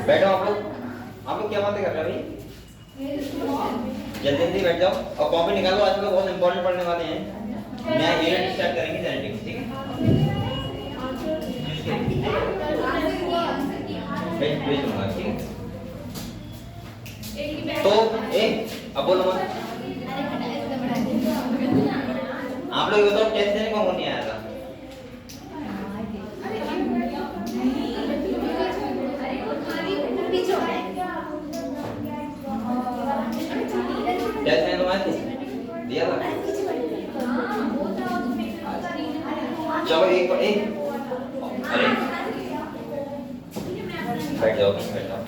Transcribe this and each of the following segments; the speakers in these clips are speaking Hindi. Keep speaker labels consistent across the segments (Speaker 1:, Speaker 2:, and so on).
Speaker 1: बैठो आप लोग क्या बातें कर रहे हैं भाई? जल्दी जल्दी बैठ जाओ और कॉपी निकालो, आज हम लोग बहुत इंपॉर्टेंट पढ़ने वाले हैं। नया यूनिट स्टार्ट करेंगे जेनेटिक्स, ठीक है? भेज दूंगा, ठीक है? तो अब बोलो मत। आप लोग बताओ टेस्ट देने कौन नहीं आया था? टेस्ट देने तो आए थे, दिया था। चलो एक अरे बैठ जाओ, बैठ जाओ।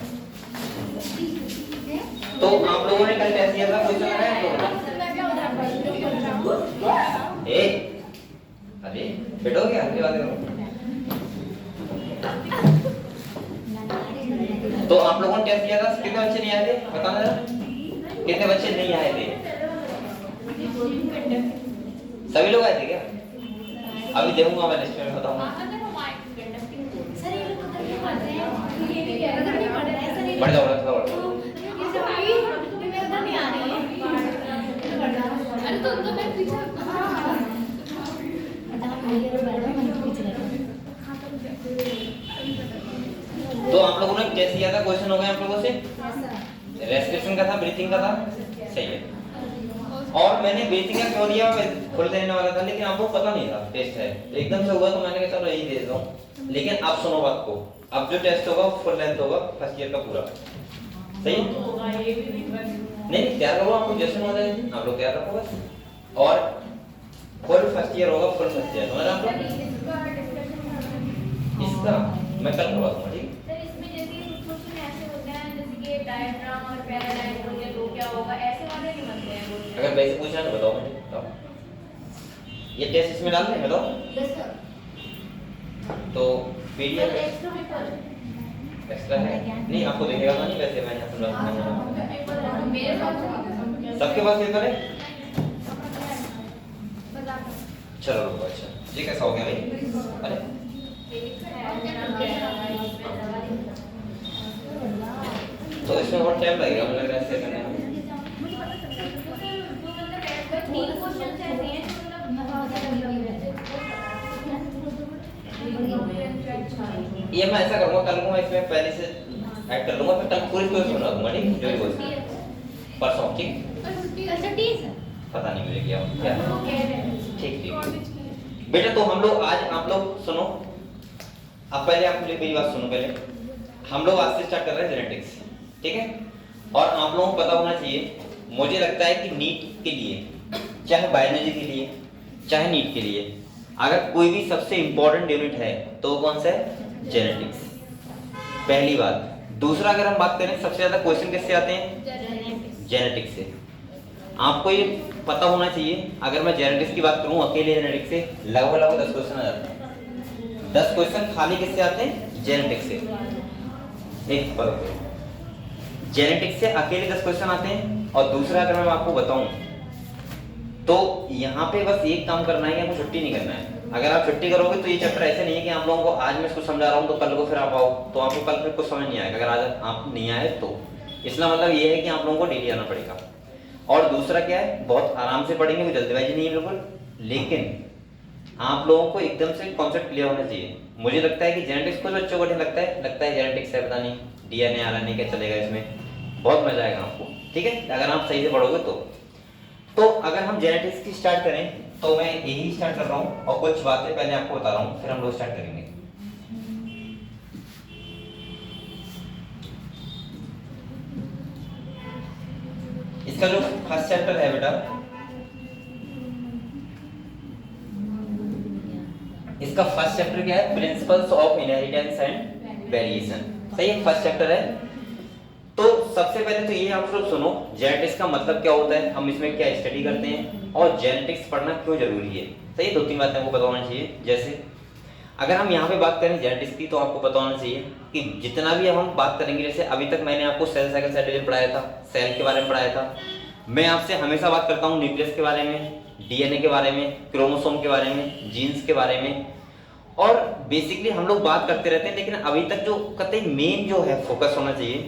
Speaker 1: तो आप लोगों ने कल टेस्ट दिया था, क्वेश्चन आया है आप लोगों ने? अरे बैठो, क्या अगली बात करो। तो आप लोगों ने टेस्ट दिया था, कितने बच्चे नहीं आए थे बताना जरा? कितने बच्चे नहीं आए थे? सभी लोग आए थे क्या? अभी देखूंगा मैं लिस्ट में, बताऊंगा। बढ़ जाओ थोड़ा बढ़ जाओ। तो आप लोगों ने टेस्ट किया था, क्वेश्चन हो गया आप लोगों से? रेस्पिरेशन का था, ब्रीथिंग का था, सही है। और मैंने ब्रीथिंग का क्यों दिया, फुल देने वाला था, लेकिन आपको पता नहीं था टेस्ट है, एकदम से हुआ तो मैंने कहा चलो यही दे देता हूँ। लेकिन आप सुनो बात को, अब जो टेस्ट होगा फुल लेंथ होगा फर्स्ट ईयर का पूरा, सही? नहीं तैयार करो, आपको जैसे हो जाए आप लोग तैयार रखो बस। और फुल फर्स्ट ईयर होगा, फुल फर्स्ट ईयर समझ आप लोग? इसका मैं कल करवा दूंगा, ठीक? अगर वैसे पूछना तो बताओ मुझे, बताओ। ये टेस्ट इसमें डाल दें, बताओ। तो पीडीएफ एक्स्ट्रा है नहीं, आपको दिखेगा तो नहीं, वैसे मैं यहाँ समझा सबके पास पेपर है। चलो रुको, अच्छा ये कैसा हो गया भाई? अरे तो इसमें बहुत टाइम लगेगा मुझे लग रहा है ऐसे करने में। ये मैं ऐसा करूंगा, कल को मैं इसमें पहले से ऐड कर लूंगा, फिर कल पूरी कोर्स बना दूंगा, ठीक? जो भी बोल परसों, ठीक? पता नहीं मुझे क्या ठीक ठीक बेटा। तो हम लोग आज, आप लोग सुनो, अब पहले आप मेरी बात सुनो पहले। हम लोग आज से स्टार्ट कर रहे हैं जेनेटिक्स, ठीक है? और आप लोगों को पता होना चाहिए, मुझे लगता है कि नीट के लिए, चाहे बायोलॉजी के लिए चाहे नीट के लिए, अगर कोई भी सबसे इंपॉर्टेंट यूनिट है तो वो कौन सा है? जेनेटिक्स, पहली बात। दूसरा, अगर हम बात करें सबसे ज्यादा क्वेश्चन किससे आते हैं? जेनेटिक्स से। आपको ये पता होना चाहिए, अगर मैं जेनेटिक्स की बात करूं अकेले जेनेटिक्स से लगभग 10 क्वेश्चन आ जाते हैं। 10 क्वेश्चन खाली किससे आते हैं? जेनेटिक्स से। एक बार जेनेटिक्स से अकेले 10 क्वेश्चन आते हैं। और दूसरा, अगर मैं आपको बताऊं तो यहाँ पे बस एक काम करना है कि आपको छुट्टी नहीं करना है। अगर आप छुट्टी करोगे तो ये चैप्टर ऐसे नहीं है कि आप लोगों को आज मैं इसको समझा रहा हूँ तो कल को फिर आप आओ तो आपको कल फिर कुछ समझ नहीं आएगा। अगर आज आप नहीं आए तो इसका मतलब ये है कि आप लोगों को डेली आना पड़ेगा। और दूसरा क्या है, बहुत आराम से पढ़ेंगे, कोई जल्दबाजी नहीं है बिल्कुल, लेकिन आप लोगों को एकदम से कॉन्सेप्ट क्लियर होना चाहिए। मुझे लगता है कि जेनेटिक्स कुछ बच्चों को नहीं लगता है जेनेटिक्स है, पता नहीं डीएनए आरएनए क्या चलेगा इसमें, बहुत मजा आएगा आपको, ठीक है? अगर आप सही से पढ़ोगे तो अगर हम जेनेटिक्स की स्टार्ट करें तो मैं यही स्टार्ट कर रहा हूं और कुछ बातें पहले आपको बता रहा हूं, फिर हम लोग स्टार्ट करेंगे। इसका जो फर्स्ट चैप्टर है बेटा, इसका फर्स्ट चैप्टर क्या है? Principles of inheritance and variation, सही है? फर्स्ट चैप्टर है। तो सबसे पहले तो ये आप लोग सुनो, जेनेटिक्स का मतलब क्या होता है, हम इसमें क्या स्टडी करते हैं और जेनेटिक्स पढ़ना क्यों जरूरी है, सही? 2-3 बातें आपको पता होना चाहिए। जैसे अगर हम यहाँ पे बात करें जेनेटिक्स की तो आपको पता होना चाहिए कि जितना भी अब हम बात करेंगे, जैसे अभी तक मैंने आपको सेल साइकिल सेल डिवीजन पढ़ाया था, सेल के बारे में पढ़ाया था। मैं आपसे हमेशा बात करता हूँ न्यूक्लियस के बारे में, डीएनए के बारे में, क्रोमोसोम के बारे में, जीन्स के बारे में। और बेसिकली हम लोग बात करते रहते हैं, लेकिन अभी तक जो कतई मेन जो है फोकस होना चाहिए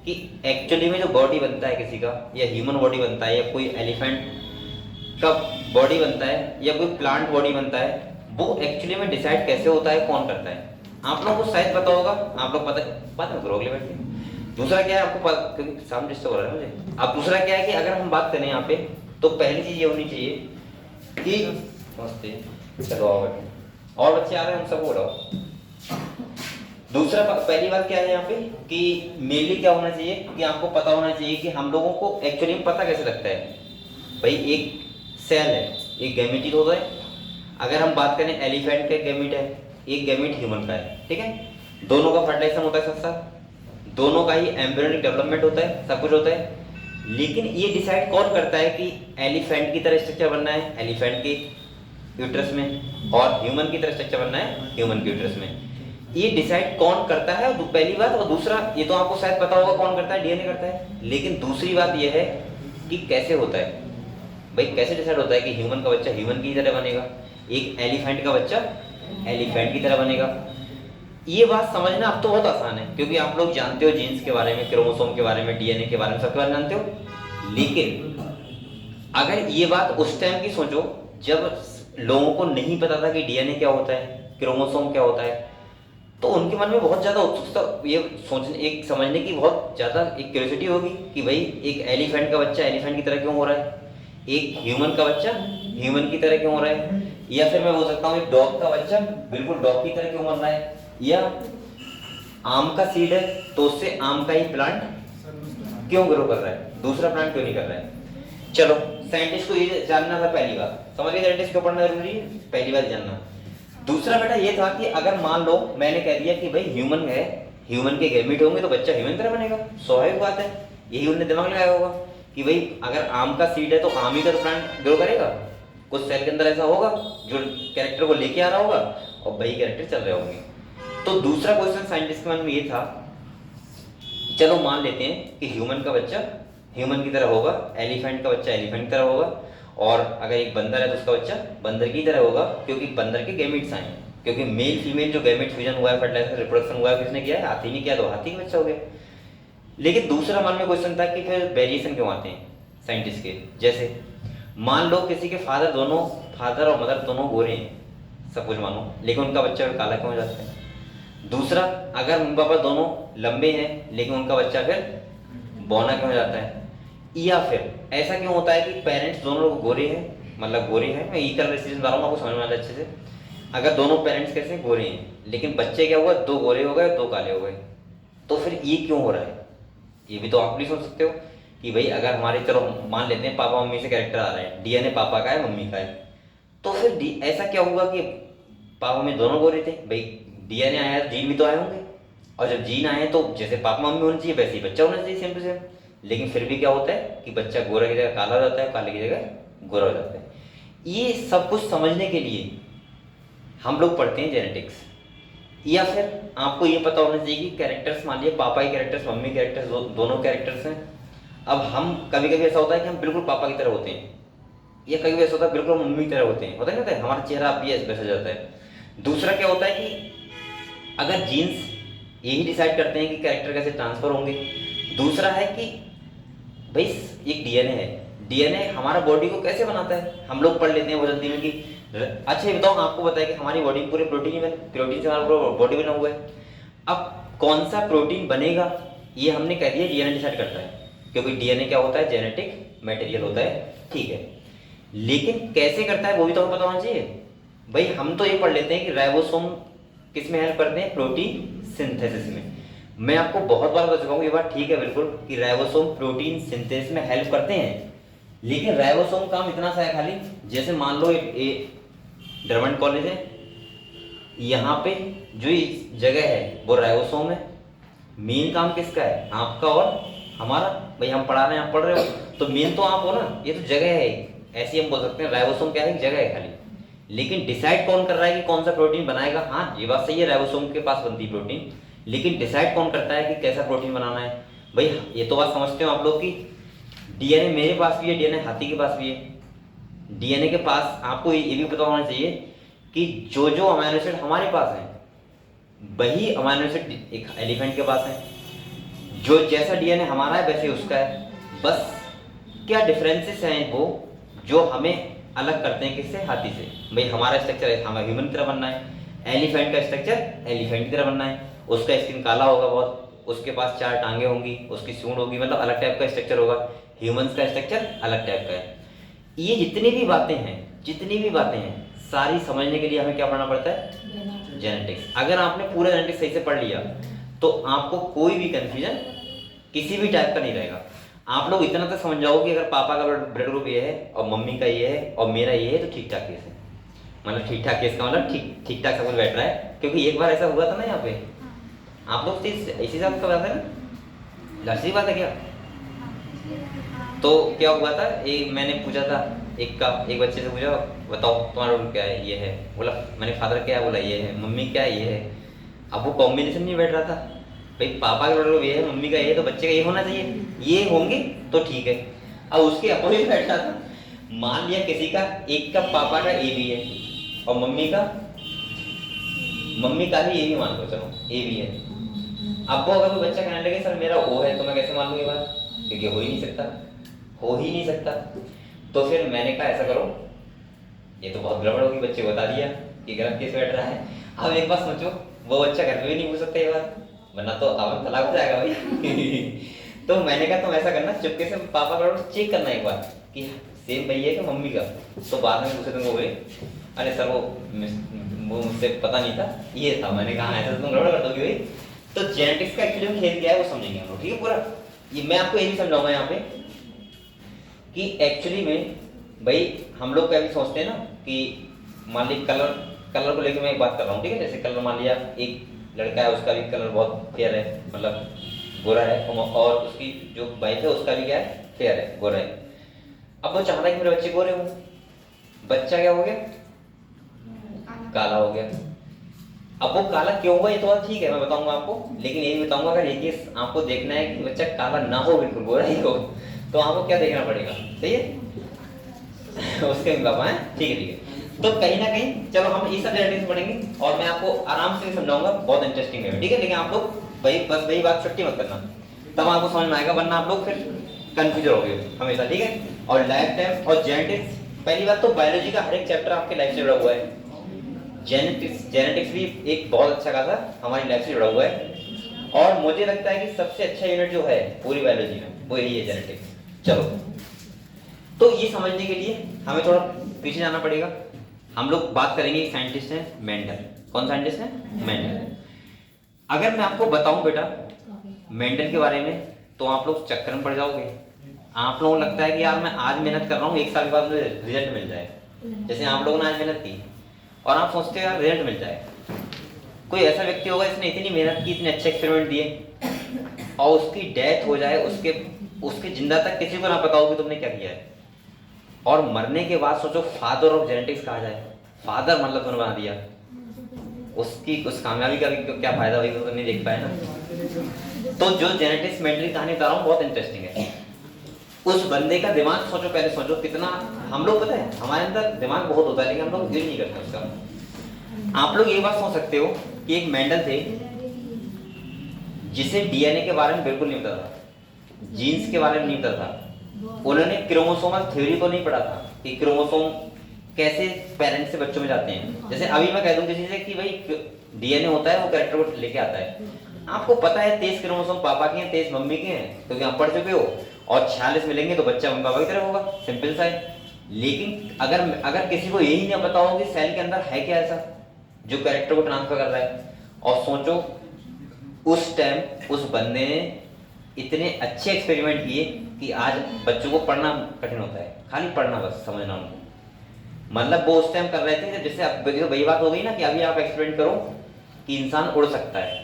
Speaker 1: कि एक्चुअली में जो बॉडी बनता है किसी का, या ह्यूमन बॉडी बनता है, या कोई एलिफेंट का बॉडी बनता है, या कोई प्लांट बॉडी बनता है, वो एक्चुअली में डिसाइड कैसे होता है, कौन करता है। आप लोगों को शायद पता होगा, आप लोग पता बात में करोगे बैठ के। दूसरा क्या है आपको पता, क्योंकि सामने डिस्टर्ब हो रहा है मुझे। अब दूसरा क्या है कि अगर हम बात करें यहाँ पे, तो पहली चीज ये होनी चाहिए कि नमस्ते, चलो आओ बैठो। और बच्चे आ रहे हैं, हम सब बोल रहा हूँ। दूसरा पहली बात क्या है यहाँ पे कि मेनली क्या होना चाहिए कि आपको पता होना चाहिए कि हम लोगों को एक्चुअली में पता कैसे लगता है। भाई एक सेल है, एक गैमेट होता है। अगर हम बात करें एलिफेंट का गैमेट है, एक गैमेट ह्यूमन का है, ठीक है। दोनों का फर्टिलाइजेशन होता है साथ साथ, दोनों का ही एम्ब्रियोनिक डेवलपमेंट होता है, सब कुछ होता है। लेकिन ये डिसाइड कौन करता है कि एलिफेंट की तरह स्ट्रक्चर बनना है एलिफेंट के यूट्रस में, और ह्यूमन की तरह स्ट्रक्चर बनना है ह्यूमन के यूट्रस में। ये डिसाइड कौन करता है, पहली बात। और दूसरा, ये तो आपको शायद पता होगा कौन करता है, डीएनए करता है। लेकिन दूसरी बात ये है कि कैसे होता है। भाई कैसे डिसाइड होता है कि ह्यूमन का बच्चा ह्यूमन की तरह बनेगा, एक एलिफेंट का बच्चा एलिफेंट की तरह बनेगा। ये बात समझना अब तो बहुत आसान है, क्योंकि आप लोग जानते हो जीन्स के बारे में, क्रोमोसोम के बारे में, डीएनए के बारे में, सबके बारे में जानते हो। लेकिन अगर ये बात उस टाइम की सोचो जब लोगों को नहीं पता था कि डीएनए क्या होता है, क्रोमोसोम क्या होता है, तो उनके मन में बहुत ज्यादा उत्सुकता, ये सोचने, एक समझने की बहुत ज्यादा एक क्यूरियोसिटी होगी कि भाई एक एलिफेंट का बच्चा एलिफेंट की तरह क्यों हो रहा है, एक ह्यूमन का बच्चा ह्यूमन की तरह क्यों हो रहा है, या फिर मैं बोल सकता हूँ एक डॉग का बच्चा बिल्कुल डॉग की तरह क्यों बन रहा है, या आम का सीड है तो उससे आम का ही प्लांट क्यों ग्रो कर रहा है, दूसरा प्लांट क्यों नहीं कर रहा है। चलो, साइंटिस्ट को ये जानना था पहली बात, समझ गए साइंटिस्ट क्यों पढ़ना जरूरी है, पहली बात जानना। दूसरा बेटा ये था कि अगर मान लो मैंने कह दिया कि भाई ह्यूमन है, ह्यूमन के गैमेट होंगे तो बच्चा ह्यूमन तरह बनेगा, स्वाभाविक बात है। यही उन्होंने दिमाग लगाया होगा कि भाई अगर आम का सीड है तो आम ही का तो प्लांट ग्रो करेगा। कुछ सेल के अंदर ऐसा होगा जो कैरेक्टर को लेके आ रहा होगा और वही कैरेक्टर चल रहे होंगे। तो दूसरा क्वेश्चन साइंटिस्ट के मन में ये था, चलो मान लेते हैं कि ह्यूमन का बच्चा ह्यूमन की तरह होगा, एलिफेंट का बच्चा एलिफेंट की तरह होगा, और अगर एक बंदर है तो उसका बच्चा बंदर की तरह होगा, क्योंकि बंदर के गैमेट्स आए हैं। क्योंकि मेल फीमेल जो गैमेट फ्यूजन हुआ है, फर्टिलाइजेशन रिप्रोडक्शन हुआ है, किसने किया है, हाथी ने किया, तो हाथी का बच्चा हो गया। लेकिन दूसरा मन में क्वेश्चन था कि फिर वेरिएशन क्यों आते हैं साइंटिस्ट के। जैसे मान लो किसी के फादर और मदर दोनों गोरे हैं, सब कुछ मानो, लेकिन उनका बच्चा काला क्यों हो जाता है। दूसरा, अगर मम्मी पापा दोनों लंबे हैं लेकिन उनका बच्चा फिर बौना क्यों हो जाता है। या फिर ऐसा क्यों होता है कि पेरेंट्स दोनों लोग गोरे हैं, मतलब गोरे हैं, मैं इक्वल रेसिजन बता रहा हूँ, आपको समझ में आ जाए अच्छे से। अगर दोनों पेरेंट्स कैसे गोरे हैं लेकिन बच्चे क्या हुआ, दो गोरे हो गए दो काले हो गए, तो फिर ये क्यों हो रहा है। ये भी तो आप भी सोच सकते हो कि भाई अगर हमारे, चलो मान लेते हैं पापा मम्मी से कैरेक्टर आ रहे हैं, डीएनए पापा का है मम्मी का है, तो फिर ऐसा क्या हुआ कि पापा में दोनों गोरे थे, भाई डीएनए आया तो जीन भी तो आए होंगे, और जब जीन आए तो जैसे पापा मम्मी होना चाहिए वैसे ही बच्चा होना चाहिए, सेम टू सेम। लेकिन फिर भी क्या होता है कि बच्चा गोरा की जगह काला हो जाता है, काले की जगह गोरा हो जाता है। ये सब कुछ समझने के लिए हम लोग पढ़ते हैं जेनेटिक्स। या फिर आपको ये पता होना चाहिए कि कैरेक्टर्स, मान लीजिए पापा के कैरेक्टर्स मम्मी कैरेक्टर्स दोनों कैरेक्टर्स हैं। अब हम कभी कभी ऐसा होता है कि हम बिल्कुल पापा की तरह होते हैं, या कभी ऐसा होता है बिल्कुल मम्मी की तरह होते हैं, होता है ना, हमारा चेहरा भी वैसा जाता है। दूसरा क्या होता है कि अगर जीन्स यही डिसाइड करते हैं कि कैरेक्टर कैसे ट्रांसफर होंगे। दूसरा है कि भाई एक डीएनए है, डीएनए हमारा बॉडी को कैसे बनाता है, हम लोग पढ़ लेते हैं बहुत जल्दी में कि अच्छा ये बताओ, आपको बताया कि हमारी बॉडी पूरे प्रोटीन से हमारा पूरा बॉडी बना हुआ है। अब कौन सा प्रोटीन बनेगा ये हमने कह दिया डीएनए डिसाइड करता है, क्योंकि डीएनए क्या होता है, जेनेटिक मटेरियल होता है, ठीक है। लेकिन कैसे करता है वो भी तो हमें पता होना चाहिए। भाई हम तो ये पढ़ लेते हैं कि राइबोसोम किस में हेल्प करते हैं, प्रोटीन सिंथेसिस में। मैं आपको बहुत बार बता चुका हूँ ये बात, ठीक है बिल्कुल, कि राइबोसोम प्रोटीन सिंथेसिस में हेल्प करते हैं। लेकिन राइबोसोम काम इतना सा है खाली, जैसे मान लो डरमंड कॉलेज है, यहाँ पे जो जगह है वो राइबोसोम है। मेन काम किसका है, आपका और हमारा। भाई हम पढ़ा रहे हैं, आप पढ़ रहे हो, तो मेन तो आप हो ना, ये तो जगह है, ऐसी हम बोल सकते हैं। राइबोसोम क्या है, जगह है खाली। लेकिन डिसाइड कौन कर रहा है कि कौन सा प्रोटीन बनाएगा, हाँ ये बात सही है, राइबोसोम के पास बनती है प्रोटीन, लेकिन डिसाइड कौन करता है कि कैसा प्रोटीन बनाना है। भाई ये तो बात समझते हो आप लोग की डीएनए मेरे पास भी है, डीएनए हाथी के पास भी है। डीएनए के पास आपको ये भी पता होना चाहिए कि जो जो अमीनो एसिड हमारे पास हैं वही अमीनो एसिड एक एलिफेंट के पास है, जो जैसा डीएनए हमारा है वैसे उसका है, बस क्या डिफरेंसेस हैं वो जो हमें अलग करते हैं किससे, हाथी से। भाई हमारा स्ट्रक्चर हमें ह्यूमन की तरह बनना है, एलिफेंट का स्ट्रक्चर एलिफेंट की तरह बनना है, उसका स्किन काला होगा बहुत, उसके पास 4 टांगे होंगी, उसकी सूंड होगी, मतलब अलग टाइप का स्ट्रक्चर होगा। ह्यूमंस का स्ट्रक्चर अलग टाइप का है। ये जितनी भी बातें हैं सारी समझने के लिए हमें क्या पढ़ना पड़ता है, जेनेटिक्स। अगर आपने पूरा जेनेटिक्स सही से पढ़ लिया तो आपको कोई भी कंफ्यूजन किसी भी टाइप का नहीं रहेगा। आप लोग इतना तो समझ जाओ कि अगर पापा का ब्लड ग्रुप ये है और मम्मी का ये है और मेरा ये है तो ठीक ठाक केस है। मतलब ठीक ठाक केस का मतलब ठीक ठाक सब कुछ बैठ रहा है, क्योंकि एक बार ऐसा हुआ था ना यहाँ पे। आप लोग इसी साल का बात है ना, लास्ट बात है क्या? तो क्या हुआ था, एक मैंने पूछा था एक बच्चे से पूछा, बताओ तुम्हारा रोल क्या है, ये है। बोला मैंने फादर क्या है, बोला ये है। मम्मी क्या है, ये है। अब वो कॉम्बिनेशन नहीं बैठ रहा था। भाई पापा का रोल ये है, मम्मी का ये है, तो बच्चे का ये होना चाहिए, ये होंगे तो ठीक है। अब उसके अपोजिट बैठ रहा था। मान लिया किसी का एक का पापा का ए भी है और मम्मी का भी ए भी, मान लो चलो ए भी है। अब वो अगर कोई बच्चा कहने लगे सर मेरा ओ है, तो मैं कैसे मान लूँ ये बात, क्योंकि हो ही नहीं सकता। तो फिर मैंने कहा ऐसा करो, ये तो बहुत गड़बड़ होगी, बच्चे को बता दिया कि गलत केस बैठ रहा है। अब एक बात सोचो, वो बच्चा घर पे भी नहीं पूछ सकता ये बात, वरना तो अब तलाक हो जाएगा भाई। तो मैंने कहा तुम ऐसा करना, चुपके से पापा का चेक करना एक बार कि सेम भैया है कि मम्मी का। तो बाद में दूसरे दिन को बोले अरे सर वो मुझसे पता नहीं था, ये था। मैंने कहा ऐसा तुम गड़बड़ कर दोगे भाई। तो जेनेटिक्स का एक्चुअली खेल क्या है वो समझेंगे हम लोग, ठीक है पूरा। ये मैं आपको ये भी समझाऊंगा यहाँ पे कि एक्चुअली में भाई हम लोग क्या भी सोचते हैं ना कि मान ली कलर को लेकर मैं एक बात कर रहा हूँ, ठीक है। जैसे कलर मान लिया एक लड़का है, उसका भी कलर बहुत फेयर है, मतलब गोरा है, और उसकी जो वाइफ है उसका भी क्या है, फेयर है, गोरा है। अब वो चाह रहा है कि मेरे बच्चे गोरे हों, बच्चा क्या हो गया, काला हो गया। अब वो काला क्यों हुआ ये तो ठीक है, मैं बताऊंगा आपको, लेकिन ये भी बताऊंगा अगर ये केस आपको देखना है कि बच्चा काला ना हो, बिल्कुल गोरा ही हो, तो आपको क्या देखना पड़ेगा, सही है। उसके बाबा है, ठीक है। तो कहीं ना कहीं चलो हम ये सब जेनेटिक्स पढ़ेंगे और मैं आपको आराम से समझाऊंगा, बहुत इंटरेस्टिंग है, ठीक है। लेकिन आप लोग वही बात छुट्टी मत करना, तब आपको समझ में आएगा, वरना आप लोग फिर कंफ्यूज हो गए हमेशा, ठीक है। और लाइफ टाइम और जेनेटिक्स, पहली बात तो बायोलॉजी का हर एक चैप्टर आपके लाइफ से जुड़ा हुआ है। जेनेटिक्स भी एक बहुत अच्छा खासा हमारी लाइफ से जुड़ा हुआ है, और मुझे लगता है कि सबसे अच्छा यूनिट जो है पूरी बायोलॉजी में वो यही है, जेनेटिक्स। चलो, तो ये समझने के लिए हमें थोड़ा पीछे जाना पड़ेगा। हम लोग बात करेंगे, एक साइंटिस्ट है मेंडल। कौन साइंटिस्ट है? मेंडल। अगर मैं आपको बताऊं बेटा मेंडल के बारे में, तो आप लोग चक्कर में पड़ जाओगे। आप लोगों को लगता है कि यार मैं आज मेहनत कर रहा हूँ, 1 साल के बाद मुझे रिजल्ट मिल जाए। जैसे आप लोगों ने आज मेहनत की और आप सोचते हो यार रिजल्ट मिल जाए। कोई ऐसा व्यक्ति होगा जिसने इतनी मेहनत की, इतने अच्छे एक्सपेरिमेंट दिए, और उसकी डेथ हो जाए, उसके जिंदा तक किसी को ना पता हो कि तुमने क्या किया है, और मरने के बाद सोचो फादर ऑफ जेनेटिक्स कहा जाए। फादर मतलब तुमने बना दिया, उसकी उस कामयाबी का भी क्या फायदा भाई, तो नहीं देख पाए ना। तो जो जेनेटिक्स मेंडल की कहानी बता रहा हूँ बहुत इंटरेस्टिंग है। उस बंदे का दिमाग सोचो, पहले सोचो कितना, हम लोग पता है हमारे अंदर दिमाग बहुत होता है लेकिन हम लोग यूज नहीं करते उसका। आप लोग ये बात सोच सकते हो कि एक मेंडल थे जिसे डीएनए के बारे में बिल्कुल नहीं पता था, जीन्स के बारे में नहीं पता था। उन्होंने क्रोमोसोमल थ्योरी को नहीं पढ़ा था कि क्रोमोसोम कैसे पेरेंट्स से बच्चों में जाते हैं। जैसे अभी मैं कह दूं किसी से कि भाई डीएनए होता है, वो कैरेक्टर को लेके आता है। आपको पता है 23 क्रोमोसोम पापा के हैं, 23 मम्मी के हैं, क्योंकि आप पढ़ चुके हो, और 46 मिलेंगे तो बच्चा मम्मी पापा की तरह होगा, सिंपल सा है। लेकिन अगर किसी को यही नहीं पता हो कि सेल के अंदर है क्या ऐसा जो कैरेक्टर को ट्रांसफर कर रहा है, और सोचो उस टाइम उस बंदे ने इतने अच्छे एक्सपेरिमेंट किए कि आज बच्चों को पढ़ना कठिन होता है, खाली पढ़ना बस समझना उनको। मतलब वो उस टाइम कर रहे थे, जैसे अब वही बात हो गई ना कि अभी आप एक्सपेरिमेंट करो कि इंसान उड़ सकता है,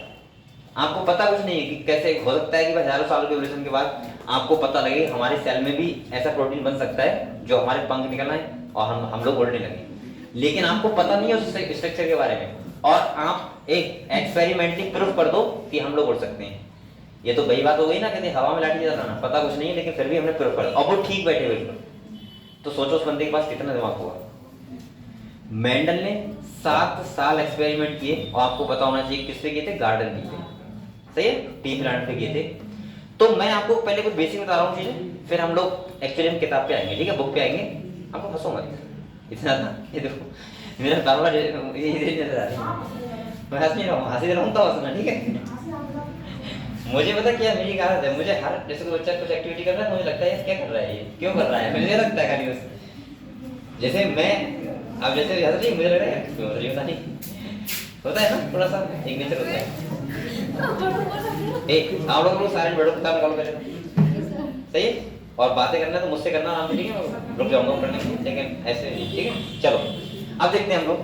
Speaker 1: आपको पता कुछ नहीं है कि कैसे हो सकता है कि हजारों सालों के इवोल्यूशन के बाद आपको पता लगे हमारे सेल में भी ऐसा प्रोटीन बन सकता है जो हमारे पंख निकल आए और हम लोग उड़ने लगे, लेकिन आपको पता नहीं है उस स्ट्रक्चर के बारे में, और आप एक एक्सपेरिमेंटली प्रूफ कर दो कि हम लोग उड़ सकते हैं। ये तो वही बात हो गई ना, कहते हवा में लाठी चलाना, पता कुछ नहीं है लेकिन फिर भी हमने प्रूफ कर दिया, और वो ठीक बैठे बिल्कुल। तो सोचो उस बंदे के पास कितना दिमाग होगा। मेंडल ने 7 साल एक्सपेरिमेंट किए और आपको पता होना चाहिए किस पे किए थे, गार्डन बी पे, सही है, टी प्लांट पे किए थे। तो मैं आपको पहले कुछ बेसिक बता रहा हूँ चीजें, फिर हम लोग एक्चुअली हम किताब पे आएंगे, ठीक है, बुक पे आएंगे। आपको हंसो मत इतना था, ये देखो मेरा बार ये नजर आ रही है, मैं हंस नहीं रहा हूँ, हंसी रहा हूँ तो हंसना, ठीक है। मुझे पता क्या मेरी आदत है, मुझे हर जैसे कोई बच्चा कुछ एक्टिविटी कर रहा है मुझे लगता है क्या कर रहा है, ये क्यों कर रहा है, मुझे लगता है खाली बस। जैसे मैं अब जैसे हंस रही मुझे लग रहा है क्यों हंस रही, होता नहीं, होता है ना थोड़ा सा एक नेचर होता है। आप लोग सारे बैठो, किताब निकालो पहले, सही है, और बातें करना तो मुझसे करना आराम से, ठीक है, मैं रुक जाऊंगा पढ़ने में, लेकिन ऐसे नहीं, ठीक है। चलो अब देखते हैं हम लोग।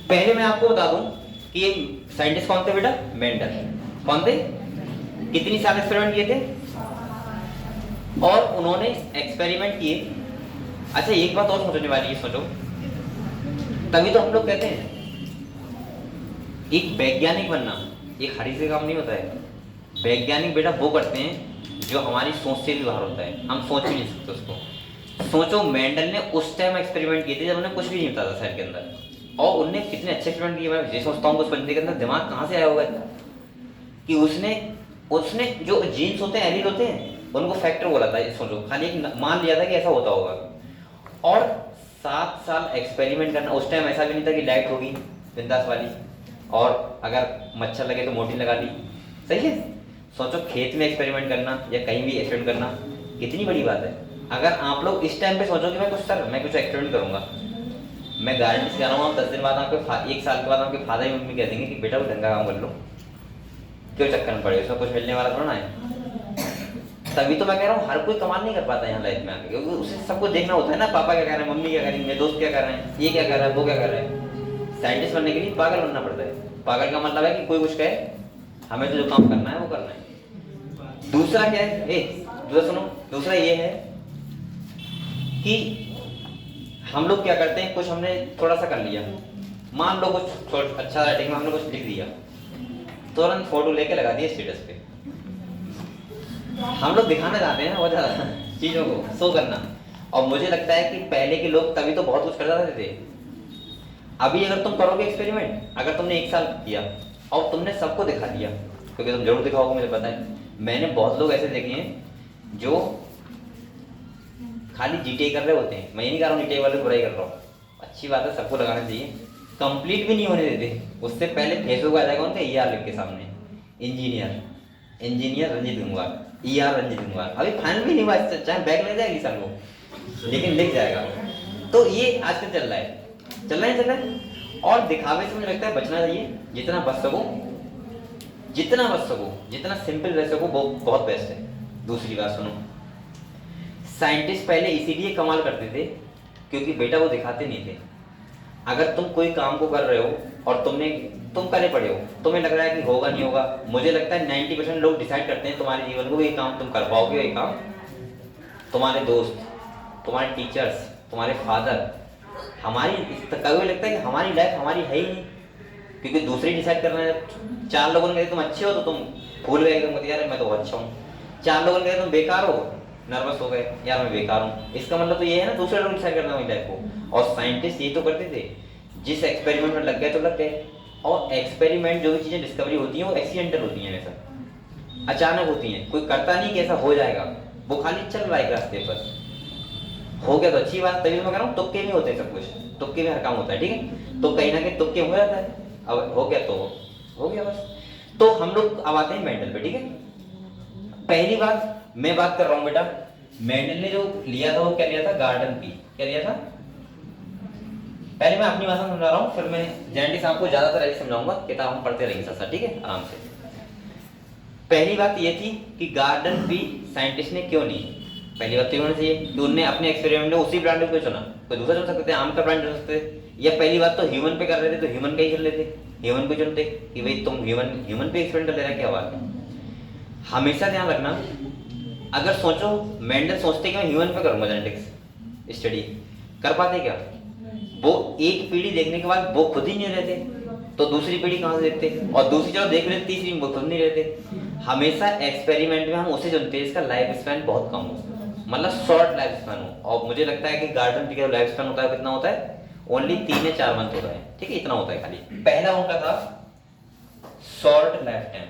Speaker 1: पहले मैं आपको बता दूं कि ये साइंटिस्ट कौन थे बेटा, मेंडल। कौन थे, कितनी साल एक्सपेरिमेंट किए थे, और उन्होंने एक्सपेरिमेंट किए। अच्छा एक बात और सोचने वाली है, सोचो, तभी तो हम लोग कहते हैं एक वैज्ञानिक बनना एक हरी से काम नहीं होता है। वैज्ञानिक बेटा वो करते हैं जो हमारी सोच से भी बाहर होता है, हम सोच ही नहीं सकते उसको। सोचो मेंडल ने उस टाइम एक्सपेरिमेंट किए थे जब उन्हें कुछ भी नहीं पता था शरीर के अंदर, और उनने कितने अच्छे एक्सपेरिमेंट किए। मैं ये सोचता हूँ उस बंदे के अंदर दिमाग कहाँ से आया होगा कि उसने जो जीन्स होते हैं, एलील होते हैं, उनको फैक्टर बोला था। सोचो खाली एक मान लिया था कि ऐसा होता होगा, और 7 साल एक्सपेरिमेंट करना। उस टाइम ऐसा भी नहीं था कि लाइट होगी बिंदास वाली, और अगर मच्छर लगे तो मोटी लगा दी, सही है। सोचो खेत में एक्सपेरिमेंट करना या कहीं भी एक्सपेरिमेंट करना कितनी बड़ी बात है। अगर आप लोग इस टाइम पे सोचो कि मैं कुछ एक्सपेरिमेंट करूंगा, मैं गारंटी से कह रहा हूँ 10 दिन बाद आपके 1 साल के बाद आपके फादर ही मम्मी कह देंगे कि बेटा वो ढंगा काम कर लो, क्यों चक्कर में पड़े, उसमें कुछ मिलने वाला थोड़ा ना है। तभी तो मैं कह रहा हूँ हर कोई कमाल नहीं कर पाता यहाँ लाइफ में आके, क्योंकि उसे सब कुछ देखना होता है ना, पापा क्या कर रहे हैं, मम्मी क्या कर रही है, दोस्त क्या कर रहे हैं, ये क्या कर रहा है, वो क्या कर रहा है। साइंटिस्ट बनने के लिए पागल बनना पड़ता है। पागल का मतलब है कि कोई कुछ कहे, हमें तो जो काम करना है वो करना है। दूसरा क्या है, दूसरा सुनो, दूसरा ये है कि हम लोग क्या करते हैं, कुछ हमने थोड़ा सा कर लिया, मान लो कुछ अच्छा राइटिंग में हमने कुछ लिख दिया, तुरंत फोटो लेके लगा दिया स्टेटस पे। हम लोग दिखाना चाहते हैं ना बहुत ज्यादा चीजों को, शो करना। और मुझे लगता है कि पहले के लोग तभी तो बहुत कुछ कर जाते थे। अभी अगर तुम करोगे एक्सपेरिमेंट, अगर तुमने 1 साल किया और तुमने सबको दिखा दिया, क्योंकि तुम जरूर दिखाओगे मुझे पता है, मैंने बहुत लोग ऐसे देखे हैं जो खाली जीटीए कर रहे होते हैं। मैं ये नहीं कह रहा हूँ जीटीए वाले बुराई कर रहा हूँ, अच्छी बात है, सबको लगाना चाहिए, कंप्लीट भी नहीं होने देते। उससे पहले फेसबुक आ जाएगा उनका ईआर लिख के सामने, इंजीनियर रंजीत कुमार, ईआर रंजीत कुमार। अभी फाइनल भी नहीं हुआ, चाहे बैक लग जाएगी साल को, लेकिन लिख जाएगा। तो ये आजकल चल रहा है, और दिखावे से मुझे लगता है बचना चाहिए। जितना बच सको, जितना सिंपल रह सको वो बहुत बेस्ट है। दूसरी बात सुनो, साइंटिस्ट पहले इसीलिए कमाल करते थे क्योंकि बेटा वो दिखाते नहीं थे। अगर तुम कोई काम को कर रहे हो और तुम करे पड़े हो, तुम्हें लग रहा है कि होगा नहीं होगा, मुझे लगता है 90% लोग डिसाइड करते हैं तुम्हारे जीवन को, ये काम तुम कर पाओगे, ये काम तुम्हारे दोस्त, तुम्हारे टीचर्स, तुम्हारे फादर, हमारी कभी लगता है कि हमारी लाइफ हमारी है ही नहीं, क्योंकि दूसरे डिसाइड कर रहे हैं। 4 लोगों ने कहा तुम अच्छे हो तो तुम भूल गए तुम, यार मैं तो अच्छा हूँ। 4 लोगों ने कहा तुम बेकार हो, नर्वस हो गए, यार मैं बेकार हूँ। इसका मतलब तो ये है ना, दूसरे लोग डिसाइड करना हमारी लाइफ को। और साइंटिस्ट ये तो करते थे, जिस एक्सपेरिमेंट में लग गए तो लग गए। और एक्सपेरिमेंट जो भी चीजें डिस्कवरी होती हैं वो एक्सीडेंटल होती हैं, हमेशा अचानक होती हैं। कोई करता नहीं कि ऐसा हो जाएगा, वो खाली चल रहा है रास्ते पर, हो गया तो अच्छी बात। तभी तो मैं कह रहा हूँ तुक्के नहीं होते, सब कुछ तुक्के में हर काम होता है, ठीक है। तो कहीं ना कहीं तुक्के हो जाता है, अब हो गया तो हो गया बस। तो हम लोग अब आते हैं मेंडल पे, ठीक है। पहली बात मैं बात कर रहा हूँ बेटा, मेंडल ने जो लिया था वो क्या लिया था, गार्डन बी। क्या लिया था, पहले मैं अपनी भाषा में समझा रहा हूँ, फिर मैं जेनेटिक्स आपको ज्यादातर ऐसे समझाऊंगा, किताब हम पढ़ते रहेंगे साथ, ठीक है, आराम से। पहली बात ये थी कि गार्डन बी साइंटिस्ट ने क्यों ली। पहली बात तो ये होनी चाहिए कि उनने अपने एक्सपेरिमेंट में उसी ब्रांड को क्यों चुना, कोई दूसरा चुन सकते थे, आम का ब्रांड चुन सकते थे। या पहली बात तो ह्यूमन पे कर रहे थे तो ह्यूमन का ही चुन लेते, ह्यूमन को चुनते कि भाई तुम ह्यूमन पे एक्सपेरिमेंट कर ले रहा, क्या बात है। हमेशा ध्यान रखना, अगर सोचो मेंडल सोचते कि मैं ह्यूमन पे करूंगा जेनेटिक्स स्टडी, कर पाते क्या? वो एक पीढ़ी देखने के बाद वो खुद ही नहीं रहते, तो दूसरी पीढ़ी कहाँ से देखते, और दूसरी जब देख लेते तीसरी वो खुद नहीं रहते। हमेशा एक्सपेरिमेंट में हम उसे चुनते हैं इसका लाइफ स्पैन बहुत कम हो, मतलब शॉर्ट लाइफ स्पैन हो। और मुझे लगता है कि गार्डन का लाइफ स्पैन होता है कितना होता है, ओनली 3 या 4 मंथ होता है, ठीक है, इतना होता है खाली। पहला उनका था short life time,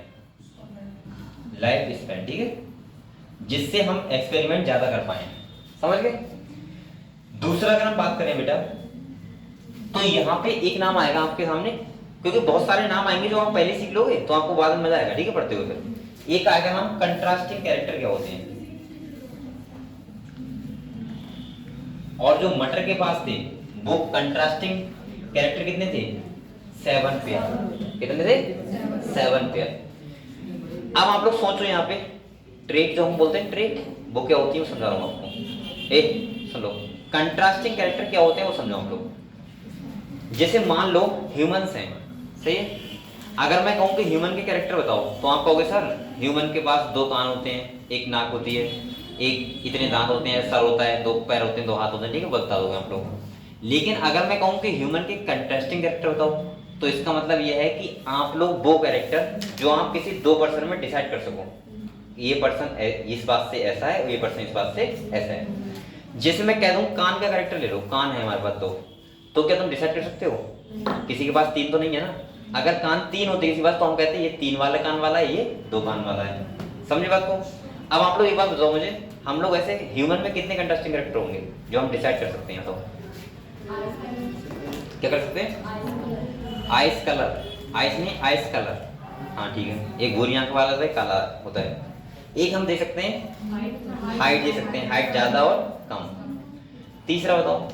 Speaker 1: life span, ठीक है, जिससे हम एक्सपेरिमेंट ज्यादा कर पाए, समझ गए। दूसरा अगर हम बात करें बेटा, तो यहाँ पे एक नाम आएगा आपके सामने, क्योंकि बहुत सारे नाम आएंगे जो आप पहले सीख लोगे तो आपको बाद में मजा आएगा, ठीक है, पढ़ते हुए। फिर एक आएगा नाम कंट्रास्टिंग कैरेक्टर क्या होते हैं, और जो मटर के पास थे वो कंट्रास्टिंग कैरेक्टर कितने थे, 7 पेयर, कितने थे, 7 पेयर। अब आप लोग सोचो यहाँ पे ट्रेट जो हम बोलते हैं, ट्रेट वो क्या होती है वो समझा रहा हूँ आपको। एक सुन लो, कंट्रास्टिंग कैरेक्टर क्या होते हैं वो समझो आप लोग। जैसे मान लो ह्यूमंस हैं, सही है, अगर मैं कहूँ कि ह्यूमन के कैरेक्टर बताओ तो आप कहोगे सर ह्यूमन के पास 2 कान होते हैं, 1 नाक होती है, एक इतने दांत होते हैं, सर होता है, 2 पैर होते हैं, 2 हाथ होते हैं, ठीक है, बता दोगे आप लोग। लेकिन अगर मैं कहूँ कि ह्यूमन के कंट्रास्टिंग कैरेक्टर बताओ तो इसका मतलब यह है कि आप लोग वो कैरेक्टर जो आप किसी 2 पर्सन में डिसाइड कर सको, ये पर्सन इस बात से ऐसा है और ये पर्सन इस बात से ऐसा है। जैसे मैं कह दूं कान का कैरेक्टर ले लो, कान है हमारे पास 2, तो क्या तुम डिसाइड कर सकते हो, किसी के पास 3 तो नहीं है ना। अगर कान 3 होते किसी पास तो हम कहते हैं ये 3 वाला कान वाला है, ये 2 कान वाला है, समझे बात को। अब आप लोग एक बात बताओ मुझे, हम लोग ऐसे ह्यूमन में कितने कंट्रास्टिंग कैरेक्टर होंगे जो हम डिसाइड कर सकते हैं, तो क्या कर सकते हैं, आइस कलर, आइस नहीं आइस कलर, हाँ ठीक है, एक गोरी आंख वाला होता है, काला होता है। एक हम दे सकते हैं हाइट, दे सकते हैं हाइट ज्यादा और कम। तीसरा बताओ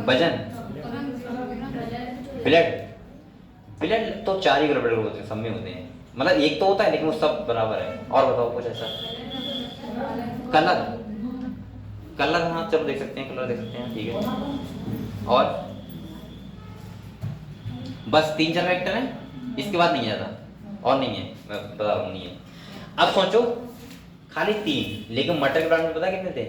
Speaker 1: वजन, ब्लड, ब्लड तो 4 ही ब्लड होते हैं, सब में होते हैं, मतलब एक तो होता है लेकिन वो सब बराबर है। और बताओ कुछ ऐसा, कलर, कलर हाँ चलो देख सकते हैं, कलर देख सकते हैं, ठीक है। और बस 3-4 कैरेक्टर हैं, इसके बाद नहीं आता और नहीं है, मैं बता रहा हूँ नहीं है। अब सोचो खाली 3, लेकिन मटर के ब्रांड में पता कितने थे,